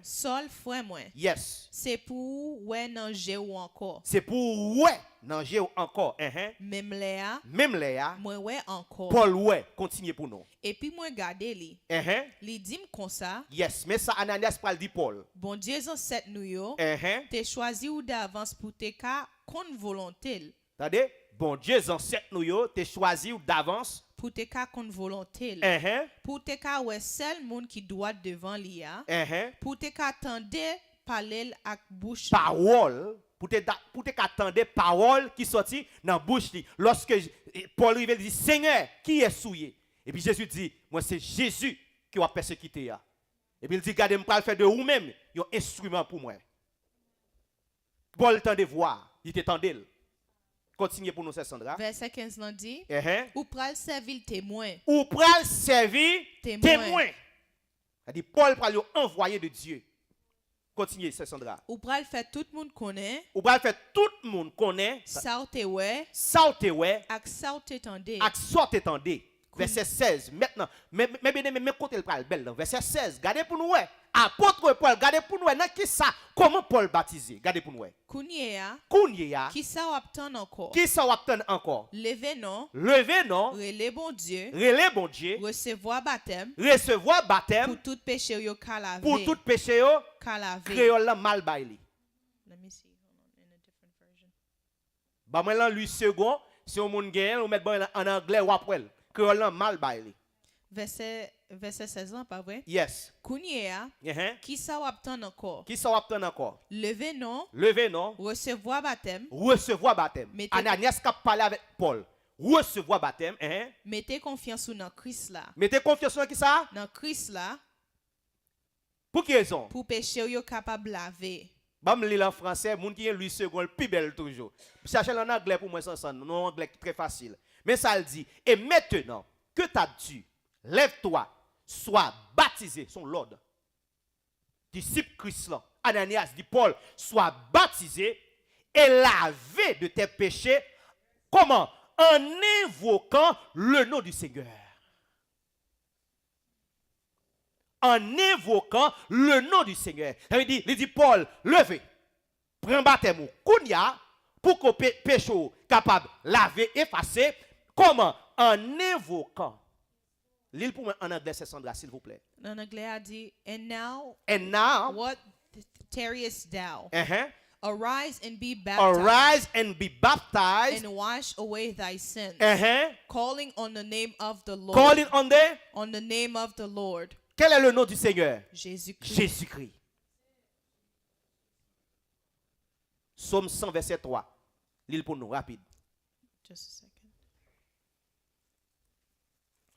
Sol frère moi. Yes. C'est pour ouais nanger ou encore. C'est pour ouais nanger ou encore. Même Léa. Moi ouais encore. Paul ouais continue pour nous. Et puis moi garder li. Li dit comme ça. Yes, mais ça Ananias pral dit Paul. Bon Dieu en cette nous yo. T'es choisi ou d'avance pour te ka kon volonté. Attendez. Bon Dieu, ancêtre nous yo, t'es choisi ou d'avance pour te ka kon volonté. Pour te ka ouais seul monde qui doit devant lia. Pour te ka attendre parler avec bouche. Parole pour te ka attendre parole qui sorti dans bouche li. Lorsque Paul arrive dit Seigneur, qui est souillé? Et puis Jésus dit moi c'est Jésus qui va persécuter ya. Et puis il dit regardez m'pa faire de vous même un instrument pour moi. Paul tendait voir, il t'entendait. Continuez pour nous, c'est Sandra. Verset 15 l'on dit. Ou pral servir témoin. Ou pral servir témoin. C'est-à-dire Paul pral envoyé de Dieu. Continuez, c'est Sandra. Ou pral fait tout le monde connaît. Ou pral fait tout le monde connaît. Ça ou te ouais. Ak ça ou te tendez. Ak ça te tendez. Verset 16. Maintenant, mais côté le pral belle. Verset 16. Gardez pour nous, ouais. Apôtre Paul, gardez pour nous, qui ça? Comment Paul baptisé? Gardez pour nous. Kounya. Qui ça obtient encore? Levez non. Relé bon Dieu. Recevoir baptême. Pour tout péché yo kalavé. Créole mal bailé. Let me see. In a different version. Bah moi là lui second, si on moun gagne, on met en anglais ou après. Créole mal bailé. Verset 16 ans, pas vrai? Yes. Kounya. Qui ça obtient encore? Levez non. Recevoir baptême. Ananias qui parlé avec Paul. Recevoir baptême. Mettez confiance dans Christ là. Mettez confiance dans qui ça? Dans Christ là. Pour qui raison? Pour péché yo capable laver. Bam li en français, moun qui est lui second le plus belle toujours. Cherchez en anglais pour moi sans non anglais très facile. Mais ça le dit, et maintenant que tu as dû, lève-toi, sois baptisé, son l'ordre. Disciple Christ là, Ananias dit Paul, sois baptisé et lavé de tes péchés. Comment? En invoquant le nom du Seigneur. En invoquant le nom du Seigneur. Il dit Paul, levez, prends baptême, kounya, pour que péché capable laver, effacer. Comment? En invoquant. L'île pour moi en anglais, c'est Sandra, s'il vous plaît. En anglais a dit, and now, what tarriest thou? Arise and be baptized. And wash away thy sins. Calling on the name of the Lord. Calling on the name of the Lord. Quel est le nom du Seigneur? Jésus-Christ. Jésus-Christ. Psaume 100, verset 3. L'île pour nous, rapide. Just a second.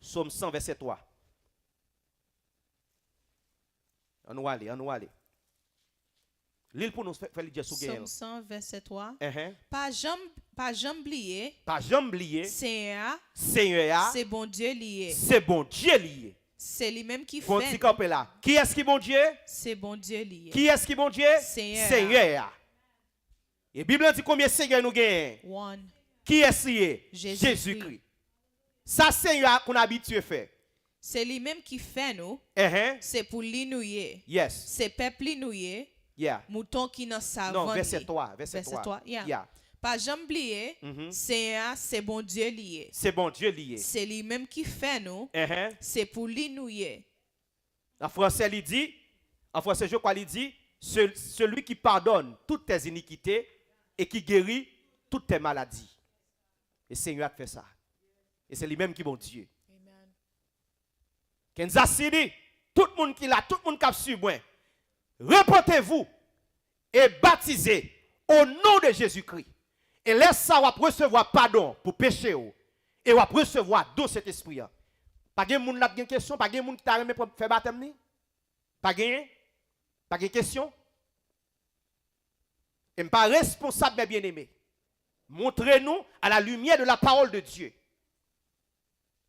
Psaume 100, verset 3. On va aller. L'île pour nous fait le dire sous Psaume 100, verset 3. Pas jamais oublier. Seigneur, c'est bon Dieu lié. C'est lui-même qui fait. Qui est-ce qui bon Dieu? C'est bon Dieu lié. Qui est-ce qui bon Dieu? Seigneur. Et la Bible dit combien Seigneur nous gagne? One. Qui est-ce qui est? Jésus-Christ. Ça Seigneur qu'on habitué faire. C'est lui-même qui fait nous. C'est pour lui nous y. Yes. C'est peuple nous y. Yeah. Mouton qui n'a savant. Non, verset 3. Verset 3. Yeah. Pas jamais oublier, c'est bon Dieu lié. C'est bon Dieu lié. C'est lui-même qui fait nous. C'est pour lui nous y. En français, il dit, je crois, il dit, celui qui pardonne toutes tes iniquités et qui guérit toutes tes maladies. Et le Seigneur a fait ça. Et c'est lui-même qui est bon Dieu. Amen. Kansas City, tout le monde qui l'a, tout le monde qui a su moi, repentez-vous et baptisez au nom de Jésus-Christ. Et laisse ça, on va recevoir pardon pour péché. Et on va recevoir dans cet esprit. Pas de monde qui a une question, pas de monde qui t'a remis pour faire baptême. Pas de question. Et pas responsable, mes bien-aimés. Montrez-nous à la lumière de la parole de Dieu.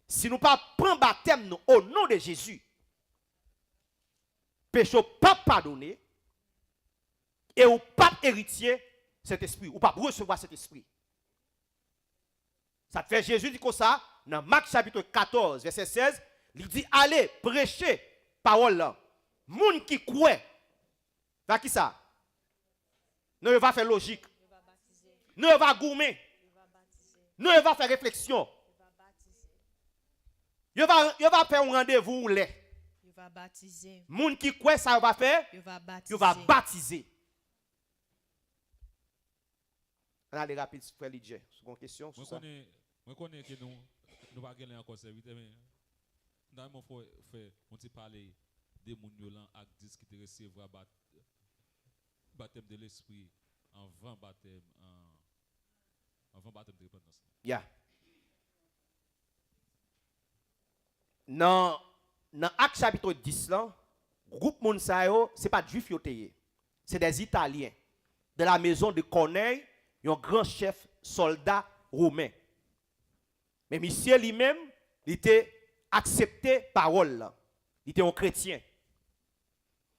Si nous ne prenons pas baptême nous, au nom de Jésus, péché pas pardonné, et au pas héritier cet esprit, ou pas recevoir cet esprit. Ça te fait Jésus dit comme ça, dans Marc chapitre 14, verset 16, il dit, allez, prêchez parole là. Moun qui croit, va qui ça? Ne va faire logique. Ne va gourmer. Ne va faire réflexion. Il va faire un rendez-vous là. Il va baptiser. Moun qui croit ça va faire? Il va baptiser. Il va baptiser. On a les rapides, frère Lidje. Seconde question. Je connais que nous ne pas gagner encore serviteur, mais dans mon frère, on t'a parlé des gens qui ont recevoir baptême de l'esprit avant baptême de repentance. Yeah. Dans Acte chapitre 10 là, groupe moun sa yo, c'est pas juif yo teye. C'est des Italiens de la maison de Corneille, un grand chef soldat romain. Mais monsieur lui-même, il était accepté parole là. Il était un chrétien.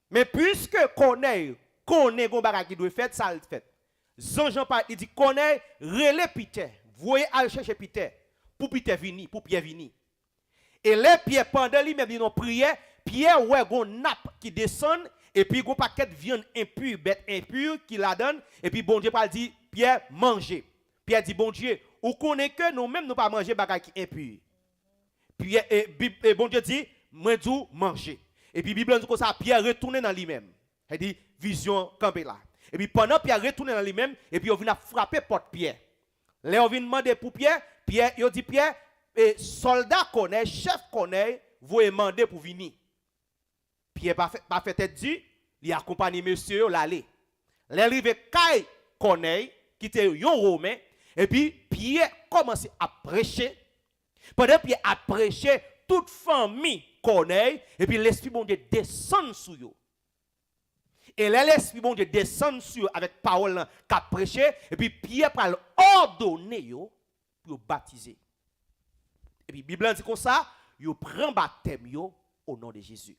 Mais puisque Corneille connaît gon bagay qui doit faire, ça le fait. Jean parle, il dit Corneille relè Peter, voyez aller chercher Peter pour Peter venir, pour Pierre venir. Et les Pierre pendant lui-même il prière, Pierre ouais gon nappe qui descend et puis gon paquet de viande impure, bête impure qui la donne et puis bon Dieu parle dit Pierre manger. Pierre dit bon Dieu, ou connaît que nous même nous pas manger bagay qui impur. Pierre et bon Dieu dit moi dou manger. Et puis Bible dit comme ça Pierre retourner dans lui-même. Il dit vision campé là. Et puis pendant Pierre retourne dans lui-même, et puis on vient frapper porte Pierre. Là on vient demander pour Pierre, il dit Pierre, et soldat connaît, chef connaît, vous demander pour venir. Pierre pas fait tête dit, il accompagne monsieur l'aller. L'arrivé Kai connaît, qui était un romain, et puis Pierre commence à prêcher. Pendant Pierre a prêché, toute famille connaît, et puis l'esprit bon Dieu descend sur eux. Et là, l'Esprit bon Dieu descend sur avec parole qu'a prêché. Et puis Pierre va l'ordonner yo pour baptiser. Et puis la Bible dit comme ça, yo prend baptême yo au nom de Jésus.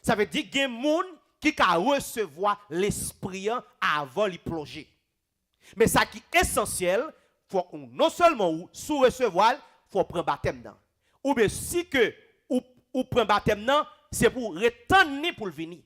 Ça veut dire qu'il y a des gens qui peut recevoir l'Esprit avant de plonger. Mais ça qui est essentiel, faut non seulement sous recevoir, il faut prendre baptême dedans. Ou bien si que ou prend baptême dedans, c'est pour retenir pour le venir.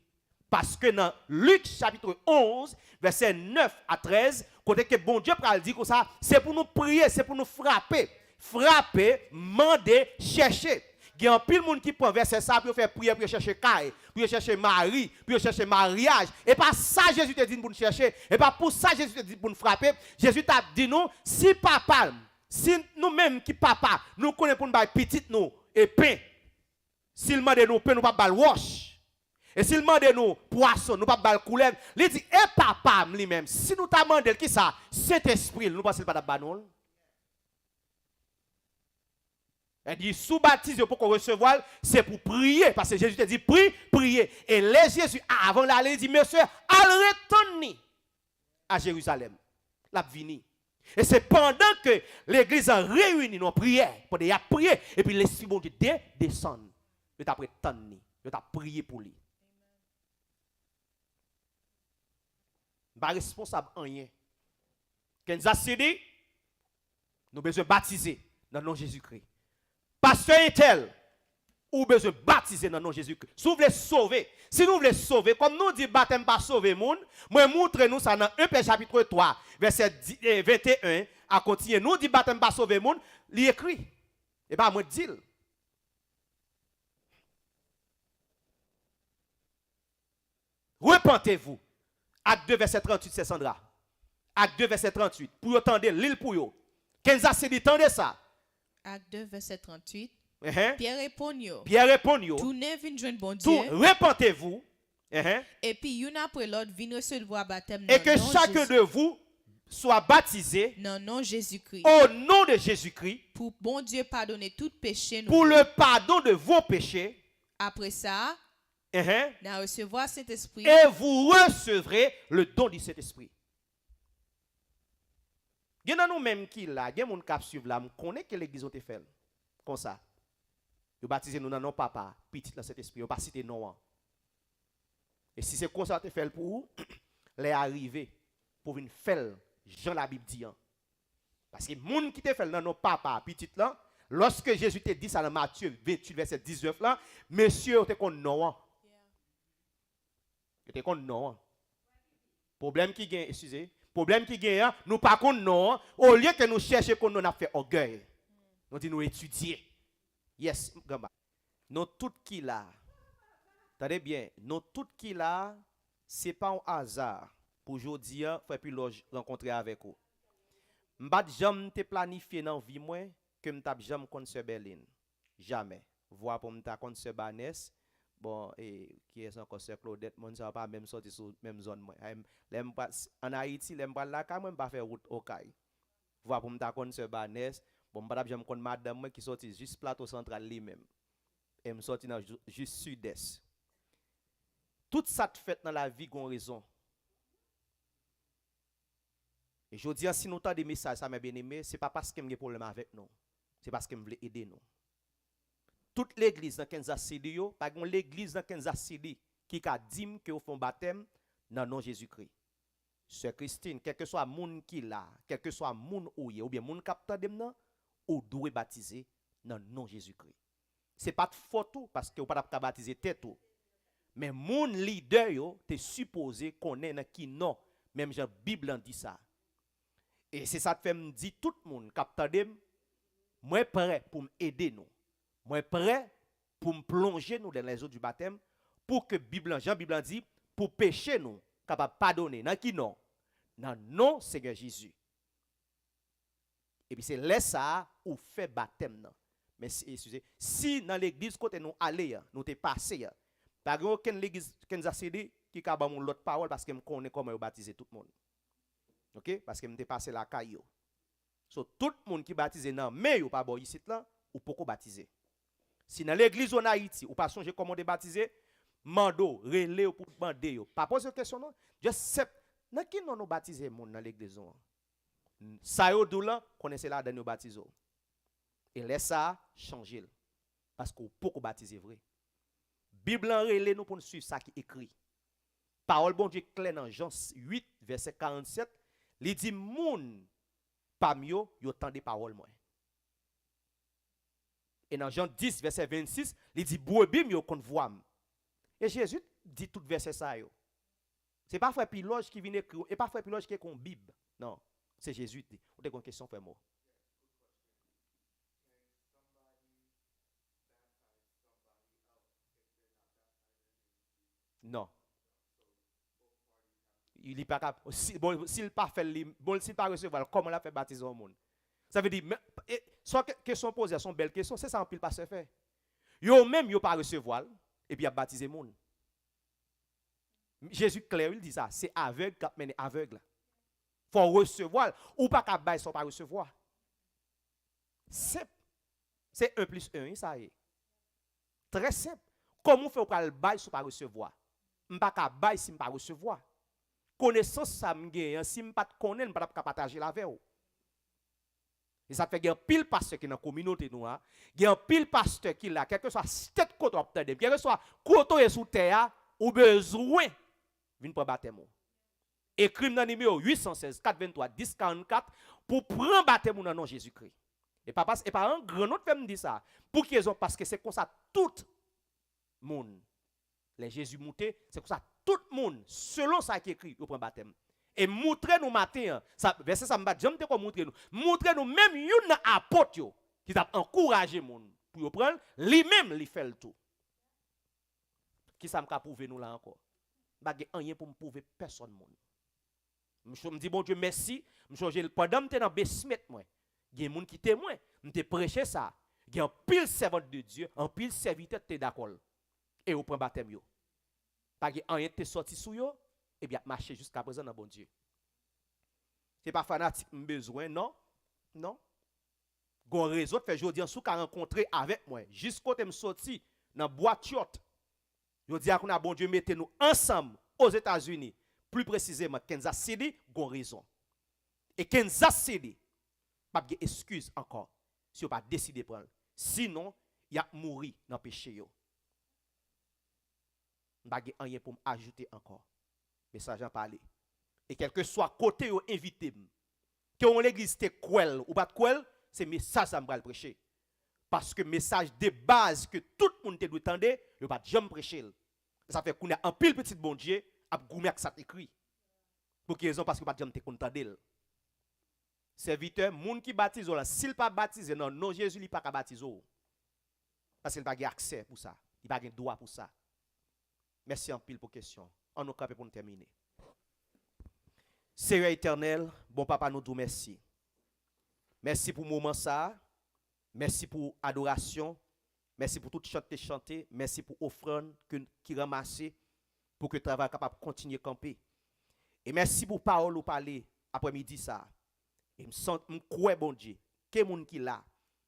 Parce que dans Luc chapitre 11, verset 9 à 13, côté que bon Dieu pral dit comme ça, c'est pour nous prier, c'est pour nous frapper. Frapper, demander, chercher. Il y a un pile de monde qui prend verset ça pour faire prière, pour chercher Caille, pour chercher Marie, pour chercher mariage. Et pas ça Jésus te dit pour nous chercher. Et pas pour ça Jésus te dit pour nous frapper. Jésus t'a dit nous, si papa, si nous-mêmes qui papa, nous connaissons pour nous bailler petit nous et pain. S'il demande nous pain, nous pas bailler wash. Et s'il demande nous poisson, nous pas bailler couleuvre. Il dit et papa lui-même, si nous t'a demandé qui ça, cet esprit, nous pas pas banon. Elle dit, sous baptise pour qu'on recevoir, c'est pour prier. Parce que Jésus te dit, prie, priez. Et les Jésus, avant d'aller, il dit, monsieur, allez retourner à Jérusalem. La vini. Et c'est pendant que l'église a réuni nos prières, pour y prier, et puis l'Esprit bon Dieu descend. Il t'a prétendu, il t'a prié pour lui. Pas responsable en rien. Quand nous avons dit, nous avons besoin de baptiser dans le nom de Jésus-Christ. Pasteur est tel, ou besoin de baptiser dans le nom de Jésus-Christ. Si vous voulez sauver, si nous voulons sauver, comme nous dit baptême pas sauver monde, moi montre nous ça dans 1 Pierre chapitre 3, verset 21 à continuer. Nous dit baptême pas sauver monde, il écrit. Et pas moi dire. Repentez-vous. Acte 2 verset 38 c'est Sandra. Acte 2 verset 38 pour entendre l'île pour yo. Kenza c'est dit tendez ça. Acte 2, verset 38. Pierre répond yo. Tournez vin joindre bon Dieu. Repentez-vous. Et puis, une après l'autre, vin recevoir baptême. Et que chacun de vous soit baptisé. Non, non, Jésus-Christ. Au nom de Jésus-Christ. Pour bon Dieu pardonner tout péché. Pour le pardon de vos péchés. Après ça, n'a recevoir cet esprit. Et vous recevrez le don de cet esprit. Il y a nous-mêmes qui là, il y a des gens qui suivent là, on connaît que l'église a été faite. Comme ça. Vous baptisez nous dans nos papa, petit dans cet esprit, on pas citer non. Et si c'est comme ça que fait pour vous, les arriver pour une faire, Jean la Bible dit. Parce que les gens qui te fait dans nos papa, petit là, lorsque Jésus te dit ça dans Matthieu 28, verset 19 là, monsieur, tu es contre non. Tu es contre non. Problème qui gagne, excusez. Problème qui gagne, nous pas contre non. Au lieu que nous cherchions qu'on nous a fait orgueil. Nous disons nous étudier. Yes, gamba. Nous tout qui là. Attendez bien, nous tout qui là, c'est pas un hasard pour aujourd'hui faire puis rencontrer avec vous. M'pas jamais te planifier dans vie moi que m't'a jamais contre ce Berlin. Jamais. Voir pour m't'a contre ce Banès. Bon, et qui est encore sœur Claudette, mon ça pas même sorti sur même zone moi. En Haïti, l'aime pas là quand même pas faire route au Caille. Voir pour m'ta connait sœur Banès, bon m'pa j'aime connait madame moi qui sorti juste plateau central lui-même. Et me sorti dans juste sud-est. Tout ça te fait dans la vie gon raison. Et je dis si nous t'as des messages ça mes bien-aimés, c'est pas parce que j'ai problème avec nous. C'est parce que me veut aider nous. Toute l'église dans Kansas City, pas l'église dans Kansas City qui a dit que vous font baptême dans le nom de Jésus-Christ. Sœur Christine, quel que soit moun qui là, quel que soit moun ou bien moun capteur de maintenant, ou doit baptiser dans le nom de Jésus-Christ. C'est pas de photo parce que vous pas baptiser tête tout. Mais moun leader yo te supposé connaître qui non, même Jean Bible dit ça. Et c'est ça que fait me dit tout le monde capteur de moi prêt pour m'aider nous. Moi prêt pour me plonger nous dans les eaux du baptême pour que Jean Bible dit pour pécher nous capable pardonner dans qui non dans non Seigneur Jésus. Et puis c'est là ça où fait baptême non. Mais excusez, si dans l'église côté nous aller nous te passé pas aucune l'église Kansas City qui a ba mon l'autre parole parce que me connaît comment baptiser tout le monde. OK parce que me te passé la caillou. So tout le monde qui baptisé non mais ou pas bon ici là ou pourquoi baptiser. Si dans l'église en Haïti, ou pas songer comment te baptiser, mando, relé pour demander yo. Pas poser question non. Juste c'est dans qui non nous baptiser monde dans l'église. Ça yo dou là connaissez là dans nous baptiser. Et laisse ça changer parce qu'on peut baptiser vrai. Bible en relé nous pour suivre ça qui écrit. Parole bon Dieu clair dans Jean 8 verset 47, il dit moun parmi yo tande parole moi. Et dans Jean 10 verset 26, il dit brebis yo kon voix. Et Jésus dit tout verset ça yo. C'est pas frère Piloge qui vient écrire et pas frère Piloge qui est con Bible. Non, c'est Jésus dit. Ou t'es une question frère moi. Non. Il n'est pas capable. S'il pas fait s'il pas recevoir, comment la fait baptiser au monde? Ça veut dire, soit question posée, son belle question, c'est ça en pile pas se fait. Yo même yo pas recevoir et puis a baptiser le monde. Jésus clair il dit ça, c'est aveugle qui mène aveugle. Faut recevoir ou pas qu'à bailler sans pas recevoir. C'est 1 plus 1, ça y est. Très simple. Comment fait pour le bailler sans pas recevoir? M'pas qu'à bailler si m'pas recevoir. Connaissance ça m'gagne, si m'pas te connaître, m'pas pas partager la avec vous. Et ça fait qu'il y a un pile pasteur qui dans la communauté nous, il y a un pile pasteur qui là, quel que soit tête côté obtenu, quel que soit côté sous terre, ou besoin vinn pour baptême. Écrit dans numéro 816 423 10 44 pour prendre baptême dans le nom de Jésus-Christ. Et pas un grand autre fait me dire ça. Pour qu'ils ont parce que c'est comme ça tout le monde. Les Jésus monté, c'est comme ça tout le monde selon ça qui écrit, il prend baptême. Et montrer nous matin, ça verset ça me bat, j'aime te montrer nous même une apôtre qui t'a encouragé monde pour prendre lui-même lui fait le tout. Qui ça m'a prouver nous là encore? Pas rien pour me prouver personne monde. Je me dis bon Dieu merci, pendant que j'étais dans basement moi, il y a des gens qui témoin, m'te prêché ça. Il y a un pile servant de Dieu, un pile serviteur t'es d'accord. Et au prend baptême yo. Pas rien t'es sorti sous yo. Et bien marcher jusqu'à présent dans bon Dieu. C'est pas fanatique besoin non. Non. Gon réseau fait jodi en sou ka rencontrer avec moi jusqu'au me sorti dans boîte yacht. Jodi a qu'on a bon Dieu mettez nous ensemble aux États-Unis, plus précisément Kansas City, gon raison. Et Kansas City pas de excuse encore si on pas décider prendre. Sinon, il a mourir dans péché yo. Pas rien pour m'ajouter encore. Message en parler. Et quel que soit côté ou invité, que on l'église te quel ou pas quel, c'est message ça me prêcher. Parce que message de base que tout le monde te doit entendre, il pas jamais prêcher. Ça fait qu'on a un pile petit bon Dieu à goumé que ça écrit. Pour quelle raison parce que pas jamais te entendre. Serviteur, monde qui baptise là, s'il pas baptisé non Jésus il pas ka baptiser. Parce qu'il pas accès pour ça, il pas droit pour ça. Merci en pile pour question. On nous capé pour nous terminer. Seigneur éternel, bon papa, nous disons merci. Merci pour le moment ça. Merci pour l'adoration. Merci pour tout chant chanté. Merci pour l'offrande qui ramassé pour que le travail capable de continuer à camper. Et merci pour parole ou parler après-midi ça. Et me crois bon Dieu, que moun qui là,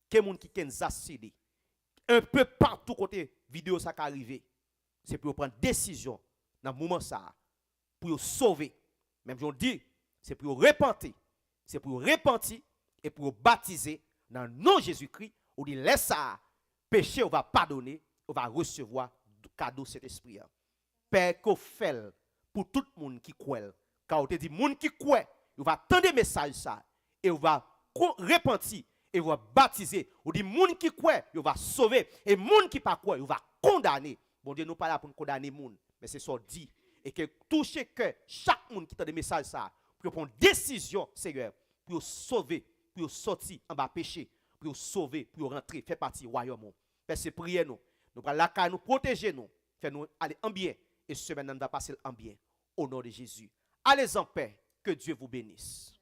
que moun qui Kansas City, un peu partout côté vidéo ça qui arrivé. C'est pour prendre décision dans le moment ça pour sauver. Même je dis, c'est pour repentir. C'est pour repentir et pour baptiser dans le nom de Jésus-Christ. On dit, laisse ça, péché, on va pardonner, on va recevoir le cadeau de cet esprit. Père, qu'on fait pour tout le monde qui croit. Quand on te dit, monde qui croit, on va attendre le message ça et on va repentir et on va baptiser. On dit, monde qui croit, on va sauver. Et monde qui pas croit, on va condamner. Bon Dieu, nous pas là pour condamner monde, mais c'est ça dit. Et que toucher que chaque monde qui t'a des messages ça, pour prendre décision, Seigneur, pour sauver, pour sortir en bas péché, pour sauver, pour rentrer, faire partie du royaume. Père, c'est prier nous. Nous prenons la carte, nous protéger nous, faire nous aller en bien. Et ce maintenant, nous va passer en bien. Au nom de Jésus. Allez en paix. Que Dieu vous bénisse.